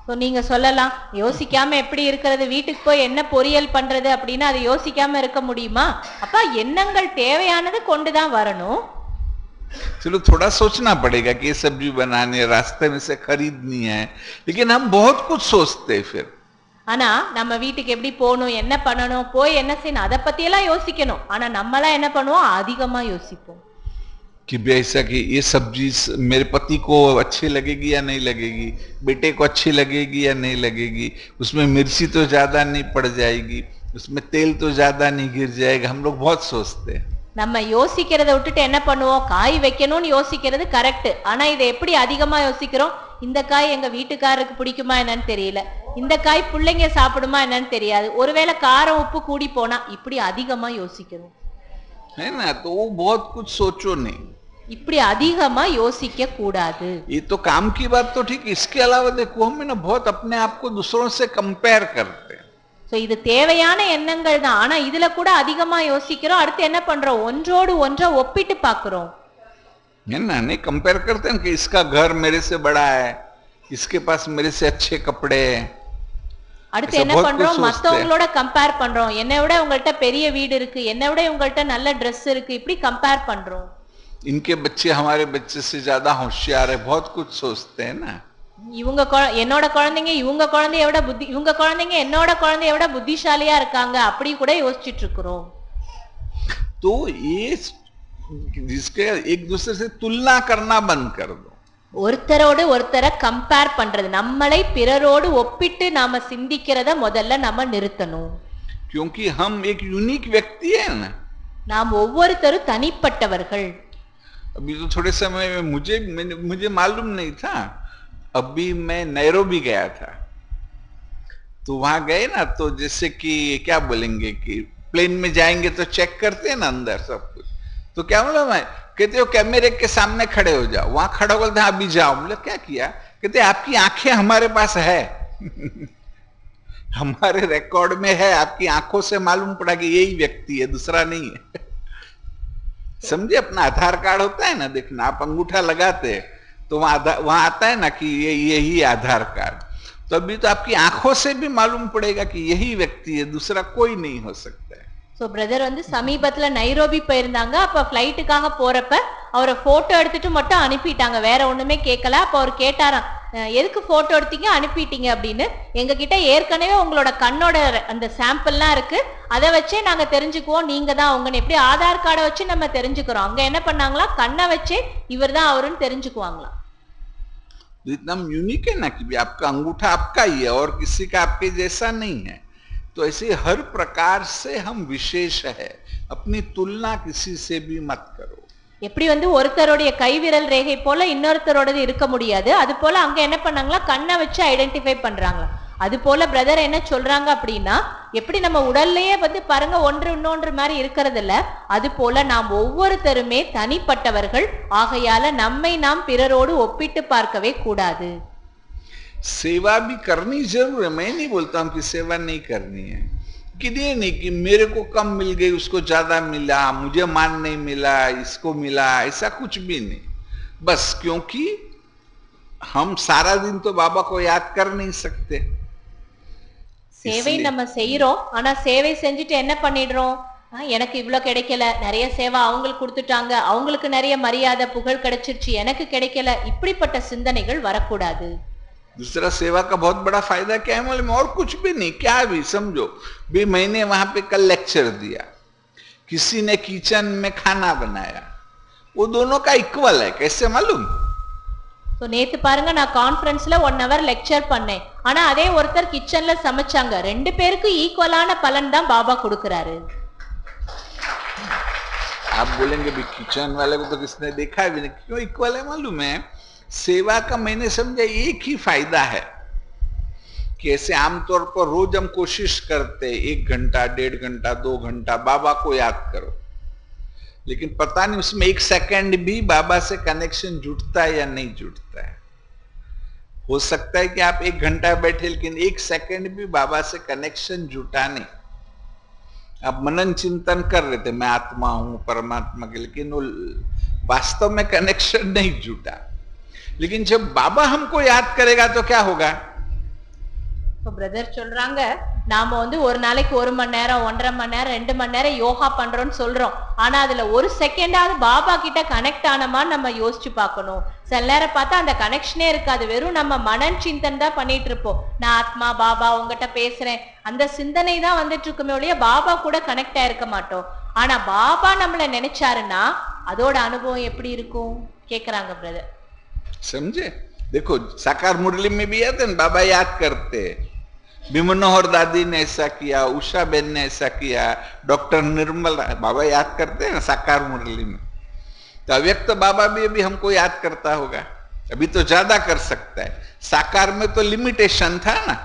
சோ நீங்க சொல்லலாம், யோசிக்காம எப்படி இருக்கிறது, வீட்டுக்கு போய் என்ன பொரியல் பண்றது அப்படின்னு அதை யோசிக்காம இருக்க முடியுமா? அப்ப எண்ணங்கள் தேவையானது கொண்டுதான் வரணும். चलो थोड़ा सोचना पड़ेगा कि ये सब्जी बनानी है, रास्ते में से खरीदनी है, लेकिन हम बहुत कुछ सोचते हैं फिर। ஆனா நம்ம வீட்டுக்கு எப்படி போகணும், என்ன பண்ணணும், போய் என்ன செய்யணும், அதை பத்தி எல்லாம் யோசிக்கணும். ஆனா நம்மளாம் என்ன பண்ணுவோம், அதிகமா யோசிப்போம். कि भी ऐसा कि ये सब्जी मेरे पति को अच्छी लगेगी या नहीं लगेगी, बेटे को अच्छी लगेगी या नहीं लगेगी, उसमें मिर्ची तो ज्यादा नहीं पड़ जाएगी, उसमें तेल तो ज्यादा नहीं गिर जाएगा, हम लोग बहुत सोचते हैं। நம்ம யோசிக்கிறத விட்டுட்டு என்ன பண்ணுவோம், காய் வைக்கணும்னு யோசிக்கிறது கரெக்ட். ஆனா இதை எப்படி அதிகமா யோசிக்கிறோம், இந்த காய் எங்க வீட்டுக்காரருக்கு பிடிக்குமா என்னன்னு தெரியல, இந்த காய் பிள்ளைங்க சாப்பிடுமா என்னன்னு தெரியாது, ஒருவேளை காரம் உப்பு கூடி போனா, இப்படி அதிகமா யோசிக்கிறோம். है ना, तो वो बहुत कुछ सोचो नहीं, இப்படி அதிகமா யோசிக்க கூடாது. ये तो काम की बात तो ठीक, इसके अलावा देखो हम ना बहुत अपने आप को दूसरों से कंपेयर करते हैं। சோ இது தேவையான எண்ணங்கள் தான். ஆனா இதுல கூட அதிகமா யோசிக்கிறோம். அடுத்து என்ன பண்றோம், ஒன்றோடு ஒன்றை ஒப்பிட்டு பாக்குறோம். है ना, नहीं कंपेयर करते हैं कि इसका घर मेरे से बड़ा है, इसके पास मेरे से अच्छे कपड़े हैं। அடுத்து என்ன பண்றோம், மத்தவங்களோட கம்பேர் பண்றோம். என்னை விட உங்கள்ட்ட பெரிய வீடு இருக்கு, என்னை விட உங்கள்ட்ட நல்ல ட்ரெஸ் இருக்கு, இப்படி கம்பேர் பண்றோம். इनके बच्चे हमारे बच्चे से ज्यादा होशियार है, बहुत कुछ सोचते हैं ना। இவங்க என்னோட குழந்தைங்க இவங்க குழந்தைய விட இவங்க குழந்தைங்க என்னோட குழந்தைய விட புத்திசாலியா இருக்காங்க, அப்படி கூட யோசிச்சுட்டு இருக்கிறோம். तो ये जिसके एक दूसरे से तुलना करना बंद कर दो. ஒருத்தரோடு ஒருத்தரை கம்பேர் பண்றது, நம்மளை பிறரோடு ஒப்பிட்டு நாம சிந்திக்கிறத முதல்ல நம்ம நிறுத்தணும். क्योंकि हम एक यूनिक व्यक्ति है ना, நாம் ஒவ்வொருத்தரும் தனிப்பட்டவர்கள். अभी तो थोड़े समय में मुझे मालूम नहीं था, अभी मैं नैरोबी गया था, तो वहां गए ना, तो जैसे कि क्या बोलेंगे कि प्लेन में जाएंगे तो चेक करते हैं ना अंदर सब कुछ, तो क्या बोला मैं, कहते हो कैमरे के सामने खड़े हो जाओ, वहां खड़ा हो गया, अभी जाओ। बोले क्या किया, कहते आपकी आंखें हमारे पास है हमारे रिकॉर्ड में है, आपकी आंखों से मालूम पड़ा कि यही व्यक्ति है, दूसरा नहीं है समझे, अपना आधार कार्ड होता है ना, देखना आप अंगूठा लगाते हैं तो वहां आता है ना कि यही आधार कार्ड, तो अभी तो आपकी आंखों से भी मालूम पड़ेगा कि यही व्यक्ति है, दूसरा कोई नहीं हो सकता है. சோ பிரதர் சமீபத்துல நைரோபி போயிருந்தாங்க. அப்ப பிளைட்டுக்காக போறப்ப அவரை போட்டோ எடுத்துட்டு மட்டும் அனுப்பிட்டாங்க, வேற ஒண்ணுமே கேட்கல. அப்ப அவர் கேட்டாராம், எதுக்கு போட்டோ எடுத்தீங்க அனுப்பிட்டீங்க அப்படின்னு. எங்க கிட்ட ஏற்கனவே உங்களோட கண்ணோட அந்த சாம்பிள்லாம் இருக்கு, அதை வச்சே நாங்க தெரிஞ்சுக்குவோம் நீங்க தான் உங்கன்னு. எப்படி ஆதார் கார்டை வச்சு நம்ம தெரிஞ்சுக்கிறோம், அங்க என்ன பண்ணாங்களா, கண்ணை வச்சே இவர் தான் அவருன்னு தெரிஞ்சுக்குவாங்களாம். एकदम यूनिक है ना कि आपका अंगूठा आपका ही है और किसी का आपके जैसा नहीं है, तो ऐसे हर प्रकार से हम विशेष है, अपनी तुलना किसी से भी मत करो. எப்படி ஒருத்தருடைய கைவிரல் ரேகை போல இன்னொருத்தரோடது இருக்க முடியாது, அது போல அங்க என்ன பண்ணாங்களா, கண்ணை வச்சு ஐடென்டிஃபை பண்றாங்களா. அது போல பிரதர் என்ன சொல்றாங்க அப்படின்னா, எப்படி நம்ம உடல்லயே பாருங்க ஒன்று இன்னொன்று மாதிரி இருக்கிறது இல்ல, அது போல நாம் ஒவ்வொருத்தருமே தனிப்பட்டவர்கள். ஆகையால நம்மை நாம் பிறரோடு ஒப்பிட்டு பார்க்கவே கூடாது. सेवा भी करनी जरूर है, मैं नहीं बोलता हूं कि सेवा नहीं करनी है, कि नहीं कि मेरे को कम मिल गई उसको ज्यादा मिला, मुझे मान नहीं मिला इसको मिला, ऐसा कुछ भी नहीं. बस क्योंकि हम सारा दिन तो बाबा को याद कर नहीं सकते. சேவை நம்ம செய்யறோம், ஆனா சேவை செஞ்சுட்டு என்ன பண்ணிடுறோம், எனக்கு இவ்வளவு கிடைக்கல, நிறைய சேவை அவங்களுக்கு கொடுத்துட்டாங்க, அவங்களுக்கு நிறைய மரியாதை புகழ் கிடைச்சிருச்சு, எனக்கு கிடைக்கல, இப்படிப்பட்ட சிந்தனைகள் வரக்கூடாது. दूसरा सेवा का बहुत बड़ा फायदा क्या है मालूम, और कुछ भी नहीं, क्या भी समझो भी मैंने वहां पे कल लेक्चर दिया, किसी ने किचन में खाना बनाया, वो दोनों का इक्वल है, कैसे मालूम. சோ நேத்து பாருங்க நான் கான்ஃபரன்ஸ்ல 1 hour லெக்சர் பண்ணேன், ஆனா அதே ஒருத்தர் கிச்சன்ல சமைச்சாங்க, ரெண்டு பேருக்கு ஈக்குவலான பலன் தான் பாபா கொடுக்கறாரு. आप बोलेंगे भी किचन वाले को तो किसने देखा भी नहीं, क्यों इक्वल है मालूम है. सेवा का मैंने समझा एक ही फायदा है कि ऐसे आमतौर पर रोज हम कोशिश करते 1 घंटा 1.5 घंटा 2 घंटा बाबा को याद करो, लेकिन पता नहीं उसमें 1 सेकंड भी बाबा से कनेक्शन जुटता है या नहीं जुटता है. हो सकता है कि आप 1 घंटा बैठे लेकिन 1 सेकंड भी बाबा से कनेक्शन जुटा नहीं. आप मनन चिंतन कर रहे थे मैं आत्मा हूं परमात्मा के, लेकिन वो वास्तव में कनेक्शन नहीं जुटा. लेकिन जब बाबा हमको याद करेगा तो क्या होगा, இப்போ பிரதர் சொல்றாங்க, நாம ஒரு நாளைக்கு 1 மணி நேரம் 1.5 மணி நேரம் 2 மணி நேரம் யோகா பண்றோம்னு சொல்றோம். ஆனா அதுல ஒரு செகண்டாவது பாபா கிட்ட கனெக்ட் ஆனமான்னு நம்ம யோசிச்சு பார்க்கணும். சில நேரம் பார்த்தா அந்த கனெக்ஷனே இருக்காது. வெறும் நம்ம மனன் சிந்தன் தான் பண்ணிட்டு இருப்போம். நான் ஆத்மா பாபா உங்ககிட்ட பேசுறேன், அந்த சிந்தனை தான் வந்துட்டு இருக்குமே ஒழிய பாபா கூட கனெக்ட் ஆயிருக்க மாட்டோம். ஆனா பாபா நம்மள நினைச்சாருன்னா அதோட அனுபவம் எப்படி இருக்கும் கேக்குறாங்க பிரதர். समझे? देखो साकार मुरली में भी आते हैं, बाबा याद करते। बिमनोहर दादी ने ऐसा किया, उषा बेन ने ऐसा किया, डॉक्टर निर्मला, बाबा याद करते हैं साकार मुरली में। तो अव्यक्त बाबा भी अभी हमको याद करता होगा, अभी तो ज्यादा कर सकता है। साकार में तो लिमिटेशन था ना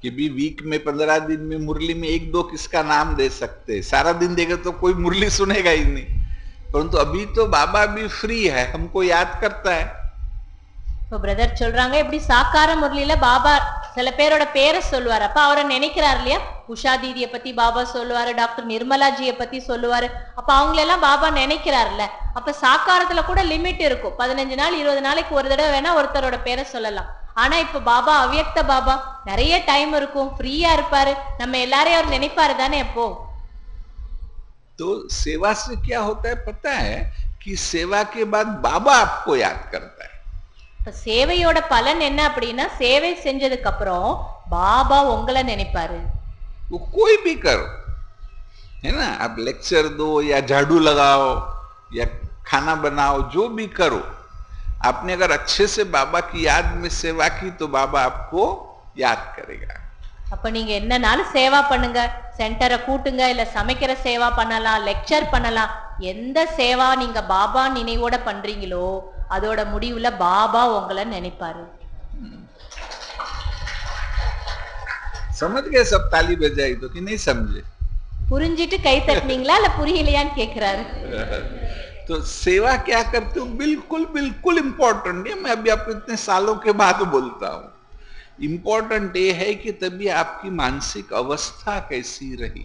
कि भी वीक में 15 दिन में मुरली में 1-2 किसका नाम दे सकते, सारा दिन देगा तो कोई मुरली सुनेगा ही नहीं। परंतु अभी तो बाबा भी फ्री है, हमको याद करता है। இப்போ பிரதர் சொல்றாங்க, இப்படி சாக்கார முரளியில பாபா சில பேரோட பேரை சொல்லுவாரு. அப்ப அவரை நினைக்கிறாரு இல்லையா? உஷா தீதியை பத்தி பாபா சொல்லுவாரு, டாக்டர் நிர்மலாஜியை பத்தி சொல்லுவாரு. அப்ப அவங்களெல்லாம் பாபா நினைக்கிறாருல்ல. அப்ப சாக்காரத்துல கூட லிமிட் இருக்கும். 15 நாள் 20 நாளைக்கு ஒரு தடவை வேணா ஒருத்தரோட பேரை சொல்லலாம். ஆனா இப்ப பாபா அவ்யக்த பாபா, நிறைய டைம் இருக்கும், ஃப்ரீயா இருப்பாரு, நம்ம எல்லாரையும் அவர் நினைப்பாரு தானே எப்போ. तो सेवा से क्या होता है पता है कि सेवा के बाद बाबा आपको याद करता है। இப்ப சேவையோட பலன் என்ன அப்படின்னா, சேவை செஞ்சதுக்கு அப்புறம் பாபா உங்களை நினைப்பாரு. वो कोई भी करो, है ना, आप लेक्चर दो या झाड़ू लगाओ या खाना बनाओ, जो भी करो, आपने अगर अच्छे से बाबा की याद में सेवा की तो बाबा आपको याद करेगा। அப்ப நீங்க என்னனாலும் சேவா பண்ணுங்க, சென்டரை கூட்டுங்க, இல்ல சமைக்கிற சேவா பண்ணலாம், லெக்சர் பண்ணலாம். எந்த சேவா நீங்க பாபா நினைவோட பண்றீங்களோ அதோட முடிவுல பாபா உங்களை நினைப்பாரு. समझ गए सब? ताली बजाई तो कि नहीं समझे? புரிஞ்சிட்டு கை தட்டினீங்களா இல்ல புரியலையான்னு கேக்குறாரு. तो सेवा क्या करते हो बिल्कुल बिल्कुल इंपॉर्टेंट है। मैं अभी आपको इतने सालों के बाद बोलता हूं, इंपॉर्टेंट ये है कि तभी आपकी मानसिक अवस्था कैसी रही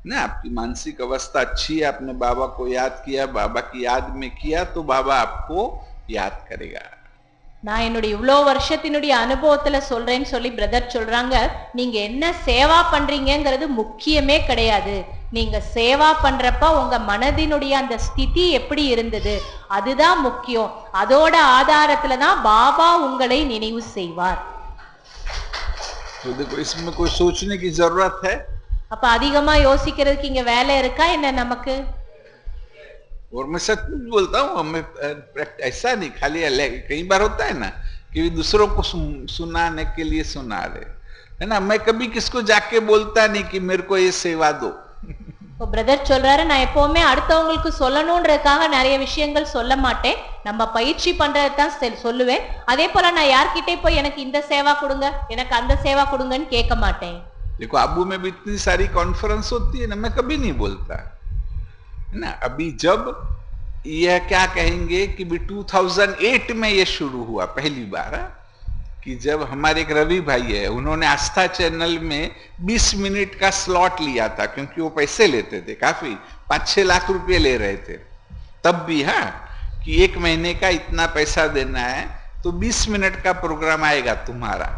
ना। आपकी मानसिक अवस्था अच्छी है, आपने बाबा को याद किया, बाबा की याद में किया, तो बाबा आपको याद करेगा। நான் என்னுடைய இவ்வளோ வருஷத்தினுடைய அனுபவத்துல சொல்றேன்னு சொல்லி பிரதர் சொல்றாங்க, நீங்க என்ன சேவா பண்றீங்கிறது முக்கியமே கிடையாது. நீங்க சேவா பண்றப்ப உங்க மனதினுடைய அந்த ஸ்திதி எப்படி இருந்தது அதுதான் முக்கியம். அதோட ஆதாரத்துல தான் பாபா உங்களை நினைவு செய்வார். तो देखो इसमें कोई सोचने की जरूरत है? அப்ப அதிகமா யோசிக்கிறதுக்கு இங்க வேலை இருக்கா என்ன நமக்கு? और मैं सच बोलता हूँ, हमें ऐसा नहीं, खाली कई बार होता है ना कि दूसरों को सुनाने के लिए सुना रहे, है ना। मैं कभी किसको जाके बोलता नहीं कि मेरे को ये सेवा दो। இப்போ பிரதர் சொல்றாரு, நான் எப்பவுமே அடுத்தவங்களுக்கு சொல்லணும்ன்றதுக்காக நிறைய விஷயங்கள் சொல்ல மாட்டேன், நம்ம பயிற்சி பண்றதுதான் சொல்லுவேன். அதே போல நான் யார்கிட்டே போய் எனக்கு இந்த சேவா கொடுங்க, எனக்கு அந்த சேவா கொடுங்கன்னு கேட்க மாட்டேன். देखो आबू में भी इतनी सारी कॉन्फ्रेंस होती है ना, मैं कभी नहीं बोलता, है ना। अभी जब यह क्या कहेंगे कि भी 2008 में ये शुरू हुआ पहली बार, कि जब हमारे एक रवि भाई है, उन्होंने आस्था चैनल में 20 मिनट का स्लॉट लिया था, क्योंकि वो पैसे लेते थे, काफी 5-6 लाख रुपए ले रहे थे तब भी, हाँ, कि 1 महीने का इतना पैसा देना है तो 20 मिनट का प्रोग्राम आएगा तुम्हारा।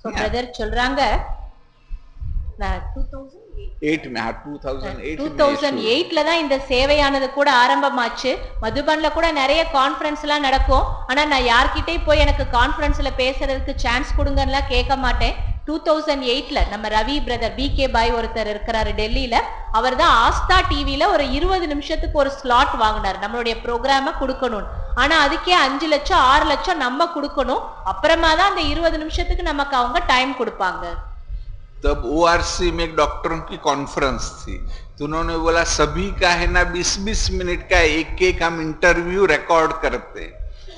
तो ब्रदर சொல்றாங்க, நான் 2008ல தான் இந்த சேவையானது கூட ஆரம்பமாச்சு. மதுபன்ல கூட நிறைய கான்ஃபரன்ஸ் எல்லாம் நடக்கும். ஆனா நான் யார்கிட்டே போய் எனக்கு கான்ஃபரன்ஸ்ல பேசுறதுக்கு சான்ஸ் கொடுங்கன்னு கேட்க மாட்டேன். 2008ல நம்ம ரவி பிரதர் BK பாய் ஒருத்தர் இருக்கிறாரு டெல்லியில, அவர் தான் ஆஸ்தா டிவில ஒரு 20 நிமிஷத்துக்கு ஒரு ஸ்லாட் வாங்கினார், நம்மளுடைய ப்ரோக்ராம கொடுக்கணும். ஆனா அதுக்கே 5 லட்சம் 6 லட்சம் நம்ம கொடுக்கணும். அப்புறமா தான் அந்த 20 நிமிஷத்துக்கு நமக்கு அவங்க டைம் கொடுப்பாங்க. तब ORC में एक डॉक्टरों की कॉन्फ्रेंस थी, तो उन्होंने बोला सभी का है ना 20-20 मिनट का एक हम इंटरव्यू रिकॉर्ड करते,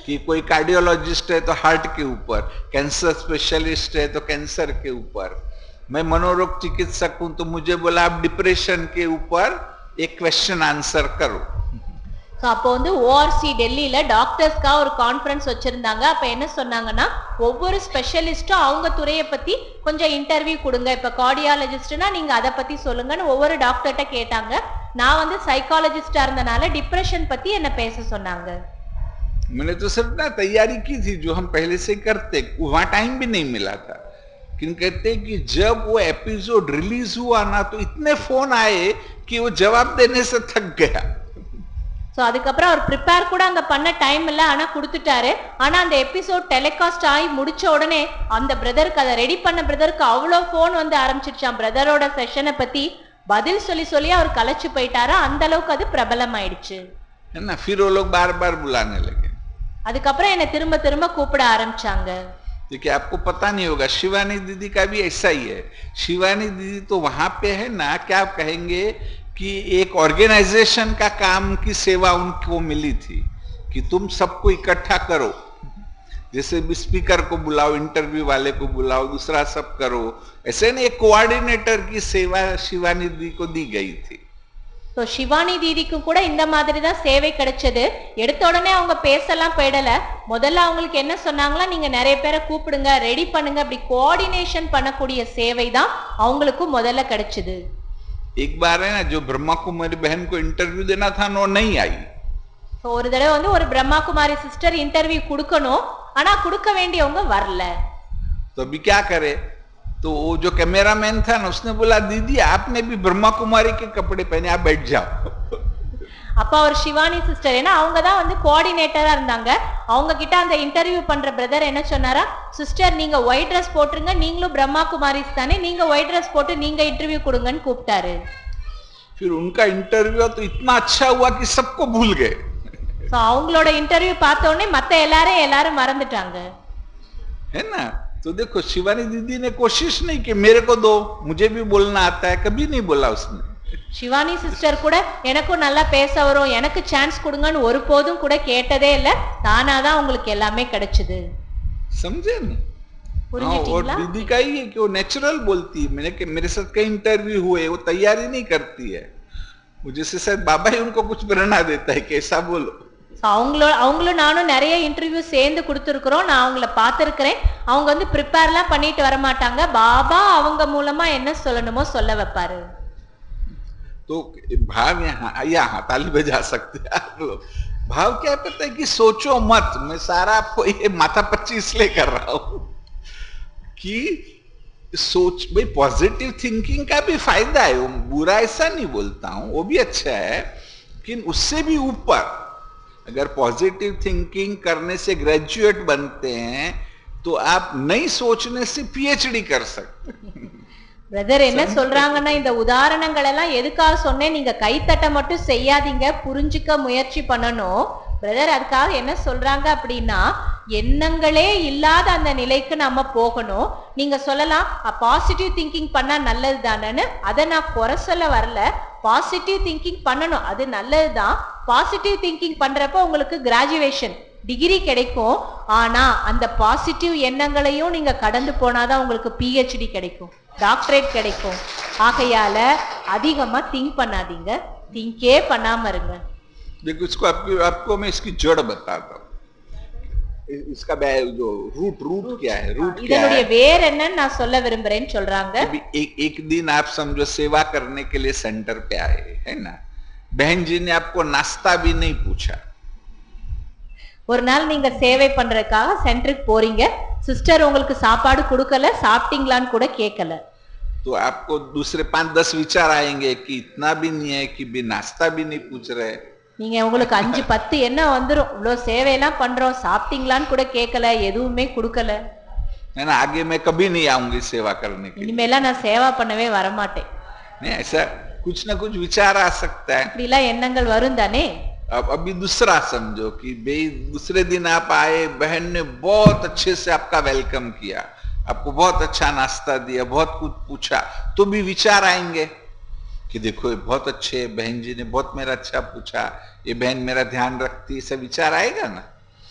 कि कोई कार्डियोलॉजिस्ट है तो हार्ट के ऊपर, कैंसर स्पेशलिस्ट है तो कैंसर के ऊपर, मैं मनोरोग चिकित्सक हूं तो मुझे बोला आप डिप्रेशन के ऊपर एक क्वेश्चन आंसर करो। அப்போ ORC டெல்லியில டாக்டர்ஸ்க்கா ஒரு கான்ஃபரன்ஸ் வச்சிருந்தாங்க. அப்ப என்ன சொன்னாங்கன்னா, ஒவ்வொரு ஸ்பெஷலிஸ்டும் அவங்க துறையை பத்தி கொஞ்சம் இன்டர்வியூ கொடுங்க. இப்ப கார்டியாலஜிஸ்ட்னா நீங்க அதை பத்தி சொல்லுங்கன்னு ஒவ்வொரு டாக்டர்கிட்ட கேட்டாங்க. நான் சைக்காலஜிஸ்டா இருந்தனால டிப்ரெஷன் பத்தி என்ன பேச சொன்னாங்க. मैंने तो सिर्फ ना तैयारी की थी जो हम पहले से करते, वहां टाइम भी नहीं मिला था। किन कहते कि जब वो एपिसोड रिलीज हुआ ना तो इतने फोन आए कि वो जवाब देने से थक गया। சோ அதுக்கப்புறம் அவர் ப்ரிப்பேர் கூட அங்க பண்ண டைம் இல்ல, ஆனா கொடுத்துட்டாரு. ஆனா அந்த எபிசோட் டெலிகாஸ்ட் ஆகி முடிச்ச உடனே அந்த பிரதருக்கு, அதை ரெடி பண்ண பிரதருக்கு அவ்வளவு போன் வந்து ஆரம்பிச்சிருச்சான். பிரதரோட செஷனை பத்தி பதில் சொல்லி சொல்லி அவர் கலைச்சு போயிட்டாரு. அந்த அளவுக்கு அது பிரபலம் ஆயிடுச்சு. है ना, फिर वो लोग बार बार बुलाने लगे। அதுக்கப்புறம் என்ன திரும்ப திரும்ப கூப்பிட ஆரம்பிச்சாங்க. देखिए आपको पता नहीं होगा, शिवानी दीदी का भी ऐसा ही है। शिवानी दीदी तो वहां पे है ना, क्या आप कहेंगे कि एक ऑर्गेनाइजेशन का काम की सेवा उनको मिली थी कि तुम सबको इकट्ठा करो, जैसे भी स्पीकर को बुलाओ, इंटरव्यू वाले को बुलाओ, दूसरा सब करो, ऐसे नहीं, एक कोऑर्डिनेटर की सेवा शिवानी दीदी को दी गई थी। तो சிவானி தீதிக்கும் கூட இந்த மாதிரி தான் சேவை கிடைச்சது. எடுத்த உடனே அவங்க பேசலாம் போயிடல. முதல்ல அவங்களுக்கு என்ன சொன்னாங்களா, நீங்க நிறைய பேரை கூப்பிடுங்க, ரெடி பண்ணுங்க, அப்படி கோஆர்டினேஷன் பண்ணக்கூடிய சேவை தான் அவங்களுக்கும் முதல்ல கிடைச்சது. एक बार है ना, जो ब्रह्मा कुमारी बहन को इंटरव्यू देना था वो नहीं आई। तो ஒரு தடவை வந்து ஒரு பிரம்மா குமாரி சிஸ்டர் இன்டர்வியூ கொடுக்கணும், ஆனா கொடுக்க வேண்டியவங்க வரல. तो अभी क्या करे, तो वो जो कैमरामैन था ना उसने बोला दीदी आपने भी ब्रह्मा कुमारी के कपड़े पहने, आप बैठ जाओ। அப்ப அவர் சிவானி சிஸ்டர், ஏன்னா அவங்க தான் வந்து கோஆர்டினேட்டரா இருந்தாங்க, அவங்க கிட்ட அந்த இன்டர்வியூ பண்ற பிரதர் என்ன சொன்னாரா, சிஸ்டர் நீங்க ஒயிட் ட்ரெஸ் போட்டுருங்க, நீங்களும் பிரம்மா குமாரிஸ் தானே, நீங்க ஒயிட் ட்ரெஸ் போட்டு நீங்க இன்டர்வியூ கொடுங்கன்னு கூப்பிட்டாரு. फिर उनका इंटरव्यू तो इतना अच्छा हुआ कि सबको भूल गए। சோ அவங்களோட இன்டர்வியூ பார்த்த உடனே மத்த எல்லாரும் மறந்துட்டாங்க. है ना, तो देखो शिवानी दीदी ने कोशिश नहीं कि मेरे को दो, मुझे भी बोलना आता है, कभी नहीं बोला उसने। சிவானி சிஸ்டர் கூட எனக்கும் நல்லா பேச வரும், எனக்கு சான்ஸ் கொடுங்கன்னு ஒருபோதும் கூட கேட்டதே இல்ல, தானாதான் உங்களுக்கு எல்லாமே கிடைச்சது. समझे ना? और दीदी का ही है कि वो नेचुरल बोलती है। मेरे साथ कई इंटरव्यू हुए, वो तैयारी नहीं करती है, मुझे से शायद बाबा ही उनको कुछ प्रेरणा देता है कि ऐसा बोलो। அவங்களும் நானும் நிறைய இன்டர்வியூ சேர்ந்து கொடுத்துருக்கிறோம், நான் அவங்கள பார்த்திருக்கிறேன். அவங்க வந்து ப்ரிப்பேர்லாம் பண்ணிட்டு வர மாட்டாங்க, பாபா அவங்க மூலமா என்ன சொல்லணுமோ சொல்ல வைப்பாரு. तो भाव यहाँ ताली बजा सकते हैं आप लोग। भाव क्या पता है कि सोचो मत, मैं सारा आपको ये माथापच्ची इसलिए कर रहा हूं कि सोच, भाई पॉजिटिव थिंकिंग का भी फायदा है, वो बुरा ऐसा नहीं बोलता हूं, वो भी अच्छा है, लेकिन उससे भी ऊपर अगर पॉजिटिव थिंकिंग करने से ग्रेजुएट बनते हैं तो आप नई सोचने से पीएचडी कर सकते हैं। பிரதர் என்ன சொல்றாங்கன்னா, இந்த உதாரணங்கள் எல்லாம் எதுக்காக சொன்னேன், நீங்க கைத்தட்ட மட்டும் செய்யாதீங்க, புரிஞ்சுக்க முயற்சி பண்ணணும். பிரதர் அதுக்காக என்ன சொல்றாங்க அப்படின்னா, எண்ணங்களே இல்லாத அந்த நிலைக்கு நம்ம போகணும். நீங்க சொல்லலாம் பாசிட்டிவ் திங்கிங் பண்ணா நல்லது தானேன்னு, அதை நான் குறை சொல்ல வரல. பாசிட்டிவ் திங்கிங் பண்ணணும், அது நல்லதுதான். பாசிட்டிவ் திங்கிங் பண்றப்ப உங்களுக்கு கிராஜுவேஷன் டிகிரி கிடைக்கும், ஆனா அந்த பாசிட்டிவ் எண்ணங்களையும் நீங்க கடந்து போனாதான் உங்களுக்கு பிஹெச்டி கிடைக்கும், டாக்டரேட் கிடைக்கும். ஆகையால அதிகமா திங்க் பண்ணாதீங்க, திங்கே பண்ணாம இருங்க. देखो इसको आपको मैं इसकी जड़ बताता हूँ, इसका जो रूट क्या है, रूट क्या है, வேர் என்னன்னு நான் சொல்ல விரும்புறேன்னு சொல்றாங்க. एक दिन आप समझो सेवा करने के लिए सेंटर पे आए, है ना, बहन जी ने आपको नाश्ता भी नहीं पूछा। ஒரு நாள் நீங்க சேவை பண்றதுக்காக சென்டருக்கு போறீங்க, சிஸ்டர் உங்களுக்கு சாப்பாடு கொடுக்கல, சாப்பிட்டீங்களான்னு கூட கேட்கல. तो आपको दूसरे 5-10 विचार आएंगे कि इतना भी नहीं है कि भी नाश्ता भी नहीं पूछ रहे। நீங்க உங்களுக்கு 5-10 என்ன வந்துரும், இவ்வளவு சேவையெல்லாம் பண்றோம், சாப்பிட்டீங்களான்னு கூட கேட்கல, எதுவுமே கொடுக்கல. है ना, आगे मैं कभी नहीं आऊंगी सेवा करने के लिए, இனிமேலாம் நான் சேவா பண்ணவே வர மாட்டேன். नहीं, ऐसा कुछ ना कुछ विचार आ सकता है, இப்படிலாம் எண்ணங்கள் வரும் தானே. अब अभी दूसरा समझो कि भाई दूसरे दिन आप आए, बहन ने बहुत अच्छे से आपका वेलकम किया, आपको बहुत अच्छा नाश्ता दिया, बहुत कुछ पूछा, तो भी विचार आएंगे कि देखो ये बहुत अच्छे, बहन जी ने बहुत मेरा अच्छा पूछा, ये बहन मेरा ध्यान रखती, ऐसा विचार आएगा ना।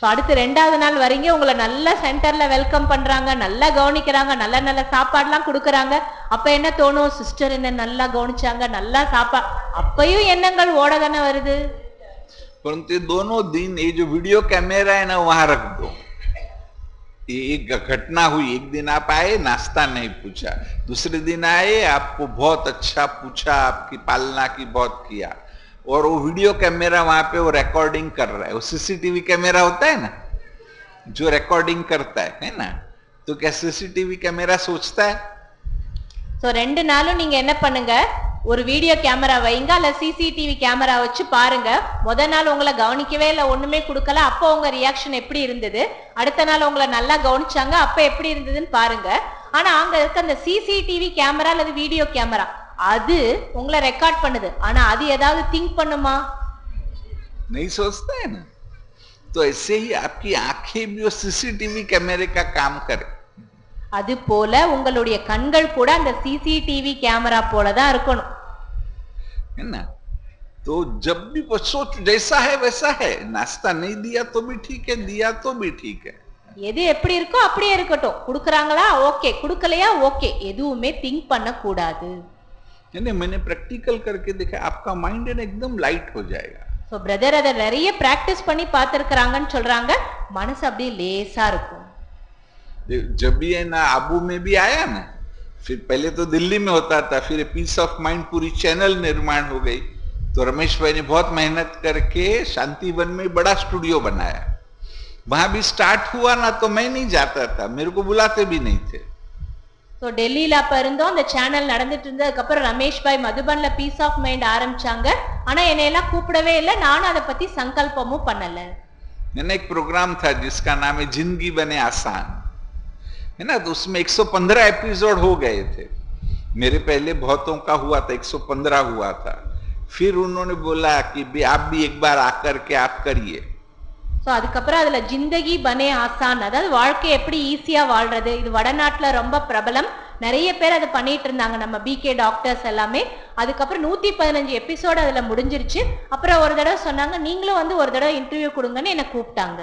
அடுத்து 2வது நாள் வரீங்க, உங்களை நல்ல சென்டர்ல வெல்கம் பண்றாங்க, நல்லா கவனிக்கிறாங்க, நல்ல நல்ல சாப்பாடுலாம் கொடுக்கறாங்க. அப்ப என்ன தோணும், சிஸ்டர் என்ன நல்லா கவனிச்சாங்க, நல்லா சாப்பாடு, அப்பயும் எண்ணங்கள் ஓட தானே வருது. परंतु ये दोनों दिन ये जो वीडियो कैमरा है ना वहां रख दो। ये एक घटना हुई, एक दिन आप आए नाश्ता नहीं पूछा, दूसरे दिन आए आपको बहुत अच्छा पूछा, आपकी पालना की बहुत किया, और वो वीडियो कैमरा वहां पे वो रिकॉर्डिंग कर रहा है, वो सीसीटीवी कैमरा होता है ना जो रिकॉर्डिंग करता है ना, तो क्या सीसीटीवी कैमरा सोचता है? சோ ரெண்டு நாளும் நீங்க என்ன பண்ணுங்க, ஒரு வீடியோ கேமரா வைங்க அல்ல சிசிடிவி கேமரா வச்சு பாருங்க. முத நாள் உங்களை கவனிக்கவே இல்ல, ஒண்ணுமே கொடுக்கல, அப்போ உங்க ரியாக்ஷன் எப்படி இருந்தது, அடுத்த நாள் உங்களை நல்லா கவனிச்சாங்க, அப்ப எப்படி இருந்ததுன்னு பாருங்க. ஆனா அங்க இருக்க அந்த சிசிடிவி கேமரா அல்லது வீடியோ கேமரா அது உங்களை ரெக்கார்ட் பண்ணுது, ஆனா அது ஏதாவது திங்க் பண்ணுமா? नहीं सोचता है ना। तो ऐसे ही आपकी आंखें भी वो सीसीटीवी कैमरे का काम करे। அது போல உங்களுடைய கண்கள் கூட அந்த சிசிடிவி கேமரா போல தான் இருக்கணும், है ना। तो जब भी वो सोच जैसा है वैसा है, नाश्ता नहीं दिया तो भी ठीक है, दिया तो भी ठीक है, எது எப்படி இருக்கோ அப்படியே இருக்கட்டும், குடுக்கறாங்களா ஓகே, குடுக்கலையா ஓகே, எதுவுமே திங்க் பண்ண கூடாது. मैंने प्रैक्टिकल करके देखा, आपका माइंड एकदम लाइट हो जाएगा। சோ பிரதர் அத நிறைய பிராக்டிஸ் பண்ணி பார்த்திருக்காங்கன்னு சொல்றாங்க, மனசு அப்படியே லேசா இருக்கும். जब भी है ना आबू में भी आया ना, फिर पहले तो दिल्ली में होता था, फिर पीस ऑफ माइंड पूरी चैनल निर्माण हो गई, तो रमेश भाई ने बहुत मेहनत करके शांतिवन में बड़ा स्टूडियो बनाया। वहां भी स्टार्ट हुआ ना तो मैं नहीं जाता था, मेरे को बुलाते भी नहीं थे। சோ டெல்லியில அப்ப இருந்தோம், அந்த சேனல் நடந்துட்டு இருந்ததுக்கு அப்புறம் ரமேஷ் பாய் மதுபன்ல பீஸ் ஆஃப் மைண்ட் ஆரம்பிச்சாங்க, ஆனா என்னை எல்லாம் கூப்பிடவே இல்லை, நானும் அதை பத்தி சங்கல்பமும் பண்ணல. एक प्रोग्राम था जिसका नाम है जिंदगी बने आसान, है ना, तो उसमें 115 एपिसोड हो गए थे। मेरे पहले बहुतों का हुआ था, 115 हुआ था। फिर उन्होंने बोला कि आप भी एक बार आकर के आप करिए। சோ அதுக்கப்புறம் அதுல ஜிந்தகி பனே ஆசான், அதாவது வாழ்க்கை எப்படி ஈஸியா வாழ்றது, இது வடநாட்டுல ரொம்ப பிரபலம், நிறைய பேர் அதை பண்ணிட்டு இருந்தாங்க, நம்ம பிகே டாக்டர்ஸ் எல்லாமே. அதுக்கப்புறம் 115 எபிசோடு அதுல முடிஞ்சிருச்சு. அப்புறம் ஒரு தடவை சொன்னாங்க, நீங்களும் வந்து ஒரு தடவை இன்டர்வியூ கொடுங்கன்னு என்ன கூப்பிட்டாங்க.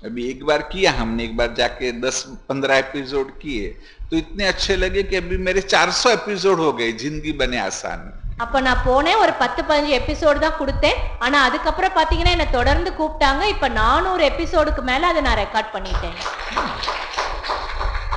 अभी एक बार किया हमने, एक बार जाके 10-15 एपिसोड किए, तो इतने अच्छे लगे कि अभी मेरे 400 एपिसोड हो गए जिंदगी बने आसान। அப்ப நான் போனேன், ஒரு 10-15 எபிசோடு தான் கொடுத்தேன், ஆனா அதுக்கப்புறம் பாத்தீங்கன்னா என்ன தொடர்ந்து கூப்பிட்டாங்க. இப்ப 400 எபிசோடுக்கு மேல அதை நான் ரெக்கார்ட் பண்ணிட்டேன்.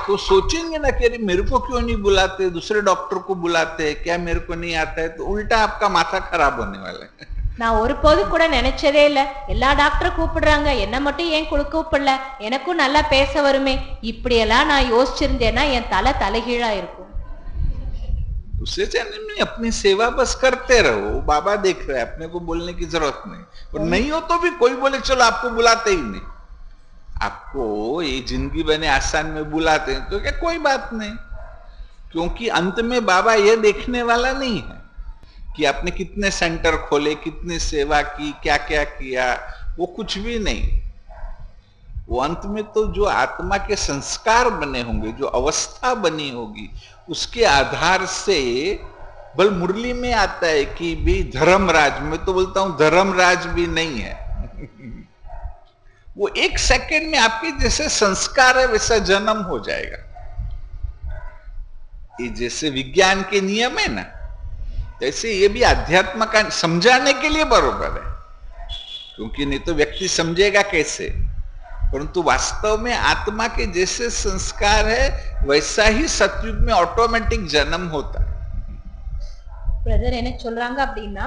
तो सोचेंगे ना कि अरे मेरे को क्यों नहीं बुलाते, दूसरे डॉक्टर को बुलाते, क्या मेरे को नहीं आता है, तो उल्टा आपका माथा खराब होने वाला है। நான் ஒருபோது கூட நினைச்சதே இல்ல, எல்லா டாக்டரும் கூப்பிடுறாங்க, என்ன மட்டும் ஏன் கூப்பிடல, எனக்கும் நல்லா பேச வருமே, இப்படி எல்லாம் நான் யோசிச்சிருந்தேன்னா என் தலைகீழா இருக்கும். उससे नहीं, अपनी सेवा बस करते रहो, बाबा देख रहे हैं, अपने को बोलने की जरूरत नहीं। और नहीं हो तो भी कोई बोले चलो आपको बुलाते ही नहीं, आपको ये जिंदगी बने आसान में बुलाते हैं तो क्या कोई बात नहीं, क्योंकि अंत में बाबा ये देखने वाला नहीं है कि आपने कितने सेंटर खोले, कितनी सेवा की, क्या क्या किया, वो कुछ भी नहीं। वो अंत में तो जो आत्मा के संस्कार बने होंगे, जो अवस्था बनी होगी, उसके आधार से बल मुरली में आता है कि भी धर्मराज, मैं तो बोलता हूं धर्मराज भी नहीं है। वो एक सेकंड में आपके जैसे संस्कार है वैसा जन्म हो जाएगा। ये जैसे विज्ञान के नियम है ना, जैसे ये भी अध्यात्म का समझाने के लिए बरोबर है, क्योंकि नहीं तो व्यक्ति समझेगा कैसे, परंतु वास्तव में आत्मा के जैसे संस्कार है वैसा ही सतयुग में ऑटोमेटिक जन्म होता है। பிரதர் என்ன சொல்றாங்க அப்படின்னா,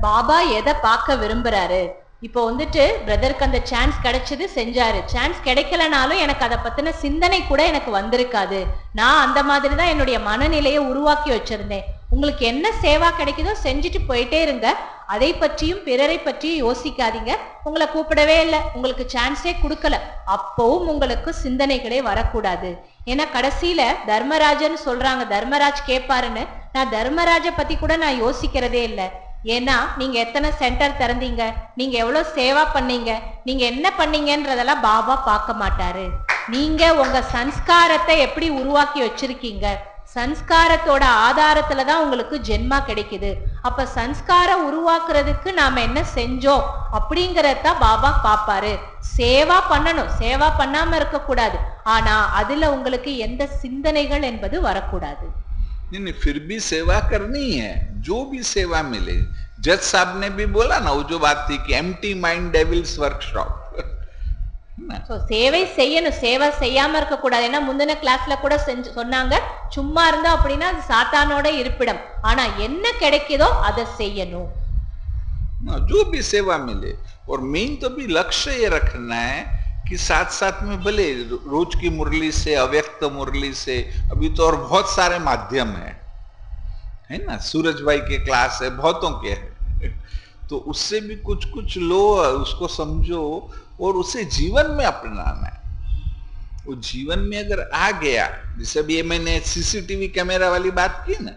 பாபா எதை பார்க்க விரும்புறாரு, இப்போ வந்துட்டு பிரதருக்கு அந்த சான்ஸ் கிடைச்சது, செஞ்சாரு, சான்ஸ் கிடைக்கலனாலும் எனக்கு அதை பத்தின சிந்தனை கூட எனக்கு வந்திருக்காது, நான் அந்த மாதிரி தான் என்னுடைய மனநிலையை உருவாக்கி வச்சிருந்தேன். உங்களுக்கு என்ன சேவா கிடைக்குதோ செஞ்சுட்டு போயிட்டே இருங்க, அதை பற்றியும் பிறரை பற்றியும் யோசிக்காதீங்க. உங்களை கூப்பிடவே இல்லை, உங்களுக்கு சான்ஸே கொடுக்கல, அப்பவும் உங்களுக்கு சிந்தனைகளே வரக்கூடாது. ஏன்னா கடைசியில தர்மராஜன்னு சொல்றாங்க, தர்மராஜ் கேட்பாருன்னு, நான் தர்மராஜ பத்தி கூட நான் யோசிக்கிறதே இல்லை. ஏன்னா நீங்க எத்தனை சென்டர் திறந்தீங்க, நீங்க எவ்வளவு சேவா பண்ணீங்க, நீங்க என்ன பண்ணீங்கன்றதெல்லாம் பாபா பார்க்க மாட்டாரு. நீங்க உங்க சன்ஸ்காரத்தை எப்படி உருவாக்கி வச்சிருக்கீங்க, சன்ஸ்காரத்தோட ஆதாரத்துலதான் உங்களுக்கு ஜென்மா கிடைக்குது. அப்ப சன்ஸ்காரம் உருவாக்குறதுக்கு நாம என்ன செஞ்சோம் அப்படிங்கறத பாபா பாப்பாரு. சேவா பண்ணணும், சேவா பண்ணாம இருக்க கூடாது, ஆனா அதுல உங்களுக்கு எந்த சிந்தனைகள் என்பது வரக்கூடாது. नहीं, फिर भी सेवा करनी है, जो भी सेवा मिले। जज साहब ने भी बोला ना, वो जो बात थी कि एम्प्टी माइंड डेविल्स वर्कशॉप, சேவை செய்யணும், சேவை செய்யாம இருக்க கூடாது. ஏன்னா முந்தின கிளாஸ்ல கூட சொன்னாங்க, சும்மா இருந்தோம் அப்படின்னா அது சாத்தானோட இருப்பிடம். ஆனா என்ன கிடைக்குதோ அதை செய்யணும். जो भी सेवा मिले, और मेन तो भी लक्ष्य ये रखना है कि साथ साथ में भले रोज की मुरली से, अव्यक्त मुरली से, अभी तो और बहुत सारे माध्यम है ना, सूरज भाई के क्लास है, बहुतों के है, तो उससे भी कुछ कुछ लो, उसको समझो और उसे जीवन में अपनाना है। वो जीवन में अगर आ गया, जैसे अभी ये मैंने सीसीटीवी कैमरा वाली बात की ना,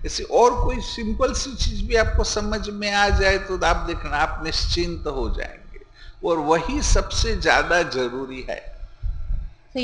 ऐसे और कोई सिंपल सी चीज भी आपको समझ में आ जाए तो आप देखना आप निश्चिंत हो जाएंगे, और वही सबसे ज्यादा जरूरी है।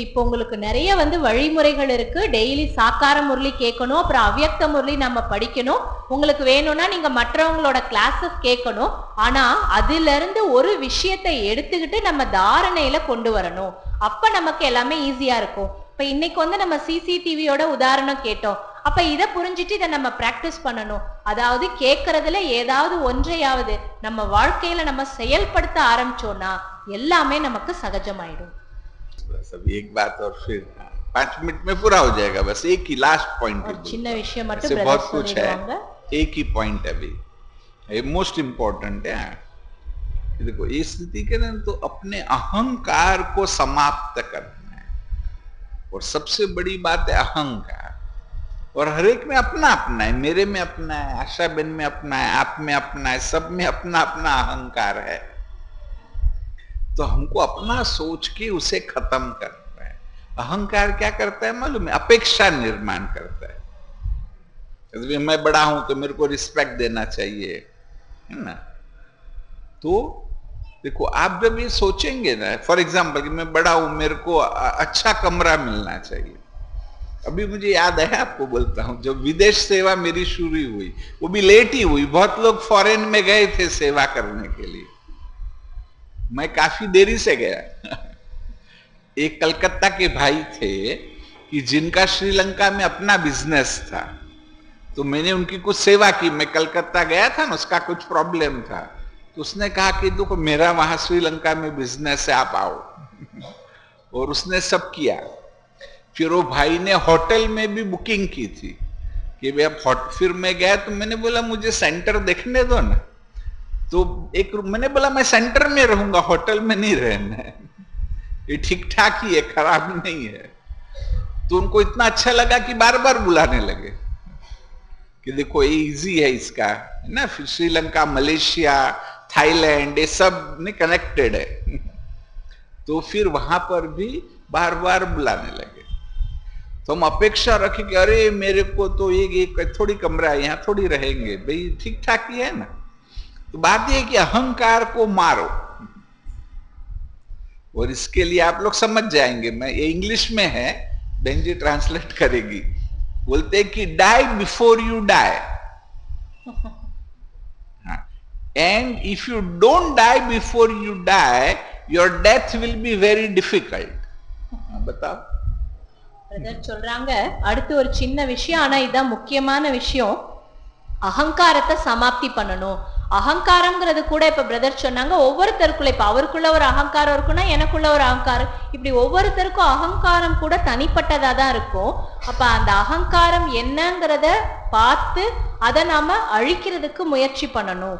இப்போ உங்களுக்கு நிறைய வழிமுறைகள் இருக்கு. டெய்லி சாக்கார முரளி கேட்கணும், அப்புறம் அவ்யக்த முரளி நம்ம படிக்கணும். உங்களுக்கு வேணும்னா நீங்க மற்றவங்களோட கிளாஸஸ் கேட்கணும். ஆனா அதுல இருந்து ஒரு விஷயத்தை எடுத்துக்கிட்டு நம்ம தாரணையில கொண்டு வரணும். அப்ப நமக்கு எல்லாமே ஈஸியா இருக்கும். இப்ப இன்னைக்கு நம்ம சிசிடிவியோட உதாரணம் கேட்டோம். அப்ப இத புரிஞ்சிட்டு இதை நம்ம பிராக்டிஸ் பண்ணணும். அதாவது கேட்கறதுல ஏதாவது ஒன்றையாவது நம்ம வாழ்க்கையில நம்ம செயல்படுத்த ஆரம்பிச்சோம்னா எல்லாமே நமக்கு சகஜமாயிடும். बस अभी एक बात और फिर 5 मिनट में पूरा हो जाएगा। बस एक ही लास्ट पॉइंट, சின்ன விஷயம் மட்டும் बहुत பிரதர் कुछ சொல்லிடுவாங்க. है, एक ही पॉइंट है अभी, ये मोस्ट इम्पोर्टेंट है। देखो ये स्थिति के ना तो अपने अहंकार को समाप्त करना है, और सबसे बड़ी बात है अहंकार। और हर एक में अपना अपना है, मेरे में अपना है, आशा बेन में अपना है, आप में अपना है, सब में अपना अपना अहंकार है। तो हमको अपना सोच के उसे खत्म करना है। अहंकार क्या करता है मालूम है? अपेक्षा निर्माण करता है। मैं बड़ा हूं तो मेरे को रिस्पेक्ट देना चाहिए, है ना। तो देखो आप जब ये सोचेंगे ना, फॉर एग्जाम्पल कि मैं बड़ा हूं, मेरे को अच्छा कमरा मिलना चाहिए। अभी मुझे याद है, आपको बोलता हूं, जब विदेश सेवा मेरी शुरू हुई, वो भी लेट ही हुई, बहुत लोग फॉरेन में गए थे सेवा करने के लिए, मैं काफी देरी से गया। एक कलकत्ता के भाई थे कि जिनका श्रीलंका में अपना बिजनेस था, तो मैंने उनकी कुछ सेवा की। मैं कलकत्ता गया था ना, उसका कुछ प्रॉब्लम था, तो उसने कहा कि देखो मेरा वहां श्रीलंका में बिजनेस है, आप आओ। और उसने सब किया। फिर वो भाई ने होटल में भी बुकिंग की थी कि भाई अब फिर मैं गया तो मैंने बोला मुझे सेंटर देखने दो ना। तो एक मैंने बोला मैं सेंटर में रहूंगा, होटल में नहीं रहना है, ये ठीक ठाक ही है, खराब नहीं है। तो उनको इतना अच्छा लगा कि बार बार बुलाने लगे कि देखो ये इजी है इसका, है ना। श्रीलंका, मलेशिया, थाईलैंड, ये सब ने कनेक्टेड है। तो फिर वहां पर भी बार बार बुलाने लगे। तो हम अपेक्षा रखे कि अरे मेरे को तो ये थोड़ी कमरा है, यहाँ थोड़ी रहेंगे, भाई ठीक ठाक ही है ना। तो बात यह है कि अहंकार को मारो, और इसके लिए आप लोग समझ जाएंगे। मैं ये इंग्लिश में है, बहन जी ट्रांसलेट करेगी। बोलते हैं कि die before you die, and if you don't die before you die, your death will be very difficult. बताओ பிரதர் சொல்றாங்க அடுத்து ஒரு சின்ன விஷயம், ஆனா இதான் முக்கியமான விஷயம். அகங்காரத்தை சமாப்தி பண்ணணும். அகங்காரம்ங்கிறது கூட இப்ப பிரதர் சொன்னாங்க ஒவ்வொருத்தருக்குள்ள, இப்ப அவருக்குள்ள ஒரு அகங்காரம் இருக்குன்னா எனக்குள்ள ஒரு அகங்காரம், இப்படி ஒவ்வொருத்தருக்கும் அகங்காரம் கூட தனிப்பட்டதா தான் இருக்கும். அப்ப அந்த அகங்காரம் என்னங்கிறத பார்த்து அதை நாம அழிக்கிறதுக்கு முயற்சி பண்ணணும்.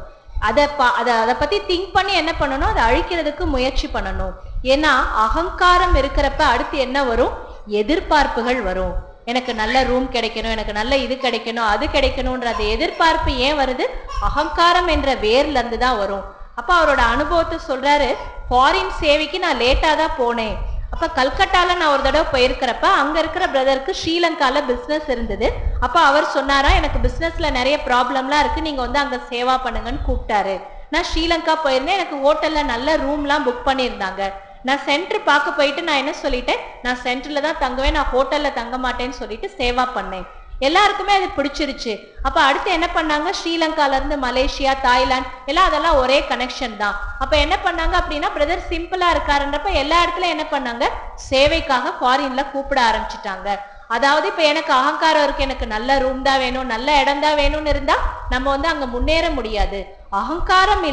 அதை பத்தி திங்க் பண்ணி என்ன பண்ணணும், அதை அழிக்கிறதுக்கு முயற்சி பண்ணணும். ஏன்னா அகங்காரம் இருக்கிறப்ப அடுத்து என்ன வரும், எதிர்பார்ப்புகள் வரும். எனக்கு நல்ல ரூம் கிடைக்கணும், எனக்கு நல்ல இது கிடைக்கணும், அது கிடைக்கணும்ன்ற அந்த எதிர்பார்ப்பு ஏன் வருது, அகங்காரம் என்ற வேர்ல இருந்து தான் வரும். அப்ப அவரோட அனுபவத்தை சொல்றாரு, ஃபாரின் சேவைக்கு நான் லேட்டா தான் போனேன். அப்ப கல்கட்டால நான் ஒரு தடவை போயிருக்கிறப்ப அங்க இருக்கிற பிரதருக்கு ஸ்ரீலங்கால பிசினஸ் இருந்தது. அப்ப அவர் சொன்னாரா எனக்கு பிசினஸ்ல நிறைய ப்ராப்ளம்லாம் இருக்கு, நீங்க அங்க சேவா பண்ணுங்கன்னு கூப்பிட்டாரு. நான் ஸ்ரீலங்கா போயிருந்தேன், எனக்கு ஹோட்டல்ல நல்ல ரூம்லாம் புக் பண்ணியிருந்தாங்க. நான் சென்டர் பார்க்க போயிட்டு நான் என்ன சொல்லிட்டேன், நான் சென்டர்ல தான் தங்குவேன், நான் ஹோட்டல்ல தங்க மாட்டேன்னு சொல்லிட்டு சேவா பண்ணேன். எல்லாருக்குமே அது பிடிச்சிருச்சு. அப்ப அடுத்து என்ன பண்ணாங்க, ஸ்ரீலங்கால இருந்து மலேசியா, தாய்லாந்து எல்லாம் அதெல்லாம் ஒரே கனெக்ஷன் தான். அப்ப என்ன பண்ணாங்க அப்படின்னா பிரதர் சிம்பிளா இருக்காருன்றப்ப எல்லா இடத்துல என்ன பண்ணாங்க, சேவைக்காக ஃபாரின்ல கூப்பிட ஆரம்பிச்சுட்டாங்க. அதாவது இப்ப எனக்கு அகங்காரம் இருக்கு, எனக்கு நல்ல ரூம் தான் வேணும், நல்ல இடம் தான் வேணும்னு இருந்தா நம்ம அங்க முன்னேற முடியாது. அகங்காரம்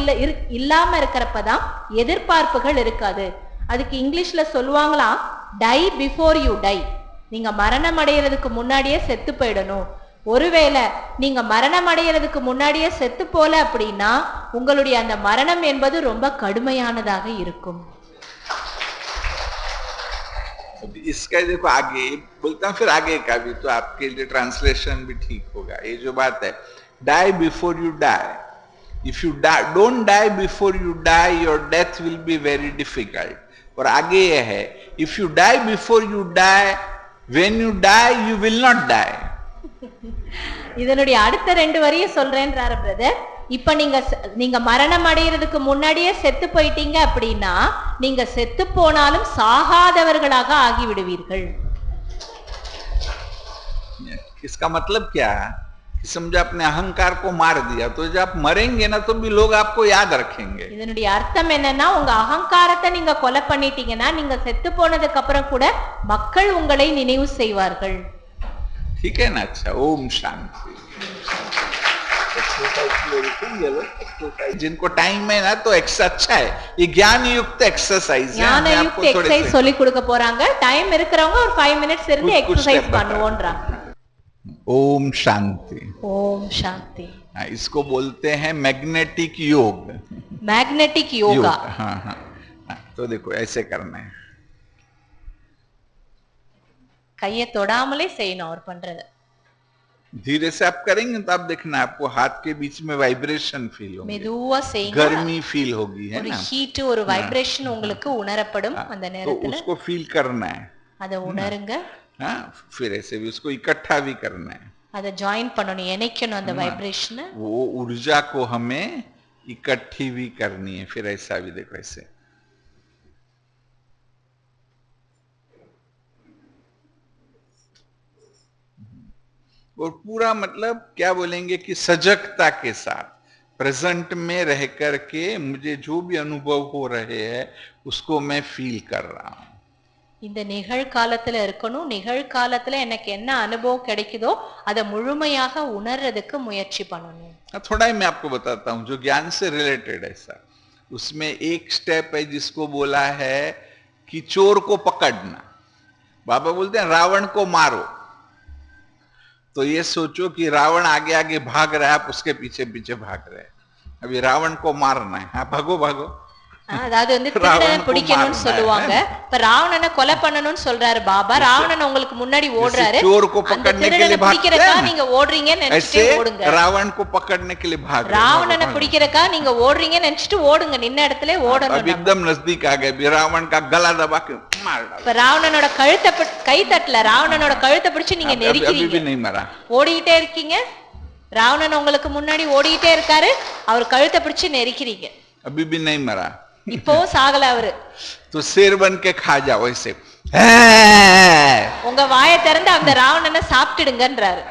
இல்லாம இருக்கிறப்பதான் எதிர்பார்ப்புகள் இருக்காது. அதுக்கு இங்கிலீஷ்ல சொல்லுவாங்களாம், டை பிஃபோர் யூ டை. நீங்க மரணம் அடையிறதுக்கு முன்னாடியே செத்து போயிடணும். ஒருவேளை நீங்க மரணம் அடையிறதுக்கு முன்னாடியே செத்து போல அப்படின்னா உங்களுடைய அந்த மரணம் என்பது ரொம்ப கடுமையானதாக இருக்கும். इसका देखो आगे बोलता हूँ, फिर आगे का भी तो आपके लिए ट्रांसलेशन भी ठीक होगा. ये जो बात है, die before you die. If you die, don't die before you die, your death will be very difficult. और आगे ये है, if you die before you die, when you die, you will not die. இதனுடைய அடுத்த 2 வரியை சொல்றேன்றாரு brother. இப்ப நீங்க மரணம் அடையிறதுக்கு முன்னாடியே செத்து போயிட்டீங்க அப்படின்னா நீங்க செத்து போனாலும் சாகாதவர்களாக ஆகிவிடுவீர்கள். इसका मतलब क्या है? समझो आपने अहंकार को मार दिया तो जब आप मरेंगे ना तो भी लोग आपको याद रखेंगे. இதனுடைய அர்த்தம் என்னன்னா உங்க அகங்காரத்தை நீங்க கொலை பண்ணிட்டீங்கன்னா நீங்க செத்து போனதுக்கு அப்புறம் கூட மக்கள் உங்களை நினைவு செய்வார்கள். ठीक है ना? अच्छा, ओम शांति. जिनको टाइम है ना तो अच्छा है, ये ज्ञान युक्त एक्सरसाइज है. ஞான யுக்த எக்சர்சைஸ் சொல்லி கொடுக்க போறாங்க. டைம் இருக்கிறவங்க ஒரு 5 மினிட்ஸ் இருந்து எக்சர்சைஸ் பண்ணுவோம்ன்றாங்க. ओम शांति. ओम शांति. इसको बोलते हैं मैग्नेटिक योग. मैग्नेटिक योगा. हाँ हाँ. तो देखो ऐसे करना है, கையை தொடாமலே செய்யணும் அவர் பண்றது. धीरे से आप करेंगे तो आप देखना आपको हाथ के बीच में वाइब्रेशन फील होगी, மெதுவா செய்யுங்க. गर्मी फील होगी, है ஒரு ना? ஹீட் ஒரு வைப்ரேஷன் உங்களுக்கு உணரப்படும் அந்த तो நேரத்துல. उसको फील करना है. அத உணருங்க. हाँ, फिर ऐसे भी उसको इकट्ठा भी करना है. அத ஜாயின் பண்ணணும், இணைக்கணும் அந்த வைப்ரேஷனை. वो ऊर्जा को हमें इकट्ठी भी करनी है. फिर ऐसा भी देखो ऐसे. और पूरा मतलब क्या बोलेंगे कि सजगता के साथ प्रेजेंट में रह करके मुझे जो भी अनुभव हो रहे हैं उसको मैं फील कर रहा हूं. இந்த நிகழ்காலத்துல இருக்கணும். நிகழ்காலத்துல எனக்கு என்ன அனுபவம் கிடைக்குதோ அதை முழுமையாக உணர்றதுக்கு முயற்சி பண்ணணும். थोड़ा ही मैं आपको बताता हूं जो ज्ञान से रिलेटेड है सर. उसमें एक स्टेप है जिसको बोला है कि चोर को पकड़ना. बाबा बोलते हैं रावण को मारो. तो ये सोचो कि रावण आगे आगे भाग रहा है, आप उसके पीछे पीछे भाग रहे हैं. अभी रावण को मारना है. हाँ, भागो भागो. அதாவது வந்து திருடனை பிடிக்கணும்னு சொல்லுவாங்க. இப்ப ராவணனை கொலை பண்ணணும்னு சொல்றாரு பாபா. ராவணன் உங்களுக்கு முன்னாடி ஓடுறாரு. அந்த திருடனை பிடிக்கிறதுக்கா நீங்க ஓடுறீங்கன்னு நினைச்சிட்டு ஓடுங்க. रावण को पकड़ने के लिए भाग. ராவணனை பிடிக்கிறதுக்கா நீங்க ஓடுறீங்கன்னு நினைச்சிட்டு ஓடுங்க. நின்ன இடத்துல ஓடணும். अब एकदम नजदीक आ गए. रावण का गला दबा के मार डालो. இப்ப ராவணனோட கழுத்தை கை தட்டல, ராவணனோட கழுத்தை பிடிச்சு நீங்க நெரிக்கிறீங்க. अभी भी नहीं मरा. ஓடிட்டே இருக்கீங்க. ராவணன் உங்களுக்கு முன்னாடி ஓடிட்டே இருக்காரு, அவர் கழுத்தை பிடிச்சு நெரிக்கிறீங்க. अभी भी नहीं मरा. இப்போ சாகல அவரு. तो शेर बन के खा जाओ ऐसे. உங்க வாயை திறந்து அந்த ராவணனை சாப்பிட்டுடுங்கன்றாரு.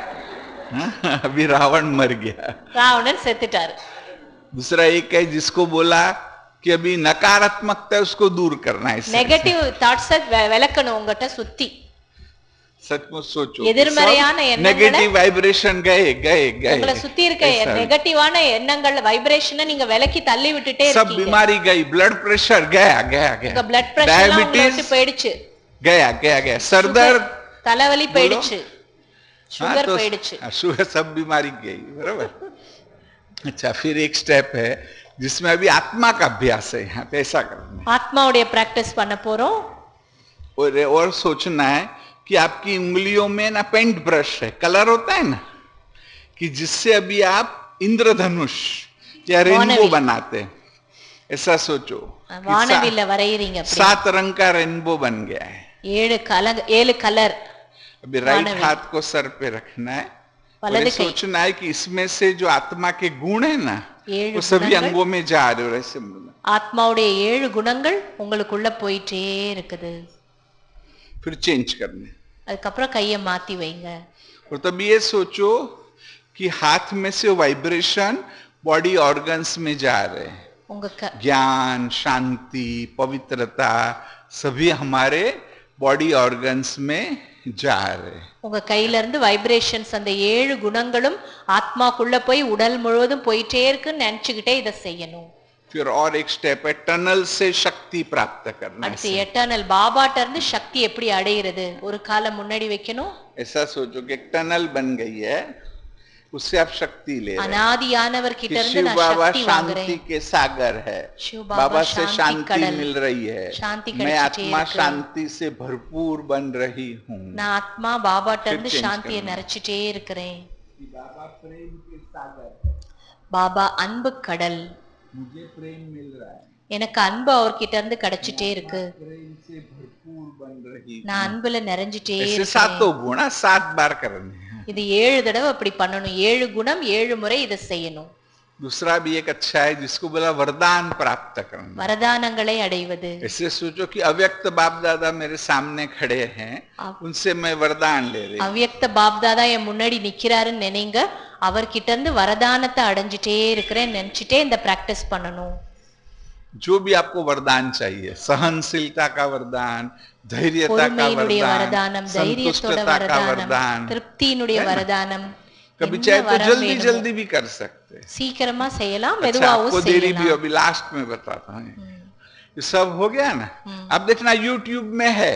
अभी रावण मर गया. ராவணன் செத்துட்டாரு. दूसरा एक है जिसको बोला कि अभी नकारात्मकता उसको दूर करना है. நெகட்டிவ் தாட்ஸ் விலக்கணும் உங்ககிட்ட சுத்தி. सचमुच सोचो. எதிர்மறையான எண்ணங்களை, नेगेटिव वाइब्रेशन गए गए गए. உங்களை சுத்தி இருக்க நெகட்டிவான எண்ணங்கள் வைப்ரேஷனை நீங்க விலக்கி தள்ளி விட்டுட்டே सब இருக்கீங்க. बीमारी गई. ब्लड प्रेशर गया गया गया. உங்க blood pressure எல்லாம் உங்களை விட்டு போயிடுச்சு. गया गया गया. सर दर्द, தலைவலி போயிடுச்சு. சுகர் तो போயிடுச்சு. शुगर, सब बीमारी गई. बराबर. अच्छा, फिर एक स्टेप है जिसमें अभी आत्मा का अभ्यास है. यहाँ पे ऐसा करना है. ஆத்மாவுடைய பிராக்டிஸ் பண்ண போறோம். और सोचना है कि आपकी उंगलियों में ना पेंट ब्रश है, कलर होता है ना, कि जिससे अभी आप इंद्रधनुष या रेनबो बनाते हैं. ऐसा सोचो. வானவில்ல வரையறீங்க. 7 रंग का रेनबो बन गया है. 7 கலர். अभी राइट हाथ को सर पे रखना है. और सोचना है कि इसमें से जो आत्मा के गुण है ना वो सभी अंगों में जा रहे हो. ऐसे ஆத்மாவுடைய 7 குணங்கள் உங்களுக்குள்ள போயிட்டே இருக்குது. फिर चेंज करने. அதுக்கப்புறம் கையை மாத்தி வைங்க. और तब ये सोचो कि हाथ में से वाइब्रेशन बॉडी ऑर्गन्स में जा रहे हैं. உங்க ज्ञान, शांति, पवित्रता सभी हमारे बॉडी ऑर्गन्स में जा रहे हैं. உங்க கையில இருந்து வைப்ரேஷன்ஸ் அந்த 7 குணங்களும் ஆத்மாக்குள்ள போய் உடல் முழுவதும் போயிட்டே இருக்குன்னு நினைச்சுக்கிட்டே இதை செய்யணும். फिर और एक स्टेप है टनल से शक्ति प्राप्त करना। அடுத்து எட்டர்னல் பாபாட்ட இருந்து சக்தி எப்படி அடையிறது? ஒரு காலம் முன்னாடி வைக்கணும். ऐसा सोचो कि एक टनल बन गई है, उससे आप शक्ति ले रहे हैं। अनादियानवर की तरफ शिव बाबा शांति के सागर है, बाबा से शांति मिल रही है, मैं आत्मा शांति से भरपूर बन रही हूँ, நான் ஆத்மா பாபாட்ட இருந்து சாந்தியை நிறைச்சிட்டே இருக்கிறேன்। बाबा प्रेम के सागर, பாபா அன்பு கடல், मुझे प्रेम मिल रहा है, எனக்கு அன்பு அவர்கிட்ட இருந்து கிடைச்சிட்டே இருக்கு, प्रेम से भरपूर बन रही, நான் அன்புல நிறைஞ்சிட்டே ऐसे இருக்கேன்। सातों गुण 7 बार करने हैं। இது 7 தடவை அப்படி பண்ணணும், 7 குணம் 7 முறை இதை செய்யணும்। दूसरा भी एक अच्छा है जिसको बोला वरदान प्राप्त करना, வரதானங்களை அடைவது। ऐसे सोचो कि अव्यक्त बाप दादा मेरे सामने खड़े हैं, उनसे मैं वरदान ले रही हूं। அவ்யக்த பாப்தாதா என் முன்னாடி நிக்கிறாருன்னு நினைங்க, அவர்கிட்ட இருந்து வரதானத்தை அடைஞ்சிட்டே இருக்கிறேன் நினைச்சிட்டே இந்த பிராக்டிஸ் பண்ணணும்। जो भी आपको वरदान चाहिए, सहनशीलता का वरदान, धैर्यता का பொறுமையினுடைய वरदान, வரதானம், தைரியத்தோட संतुष्टता का வரதானம், वरदान, திருப்தியினுடைய வரதானம்। कभी चाहे तो जल्दी जल्दी भी कर सकते हैं। சீக்கிரமா செய்யலாம், अच्छा, மெதுவாவும் आपको देरी भी செய்யலாம்। अभी लास्ट में बताता हूँ। ये सब हो गया ना, अब देखना YouTube में है,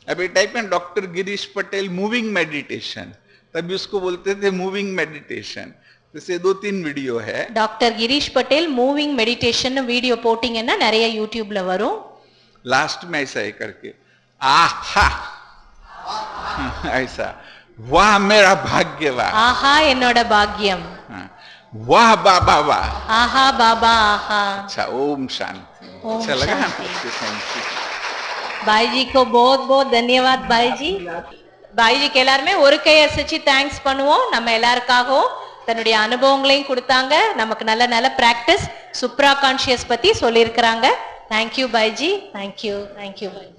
अभी टाइप में doctor Girish Patel moving meditation, तभी उसको बोलते थे मूविंग मेडिटेशन, जैसे 2-3 वीडियो है। Doctor Girish Patel moving meditation video போட்டிங்கன்னா நிறைய யூடியூப்ல வரும்। लास्ट में ऐसा ही करके आहा ऐसा, वाह मेरा भाग्य, वाह ஆஹா என்னோட பாக்கியம், वाह बाबा वाह, ஆஹா பாபா ஆஹா। अच्छा ओम शांति, ओम अच्छा लगा ना? शांति। भाई जी को बहुत बहुत धन्यवाद भाई जी। भाई जी எல்லாருமே ஒரு கை அசைச்சு தேங்க்ஸ் பண்ணுவோம்। நம்ம எல்லாருக்காகவும் தன்னுடைய அனுபவங்களையும் கொடுத்தாங்க, நமக்கு நல்ல நல்ல பிராக்டிஸ் சுப்ரா கான்ஷியஸ் பத்தி சொல்லியிருக்கிறாங்க। Thank you baiji, thank you bye.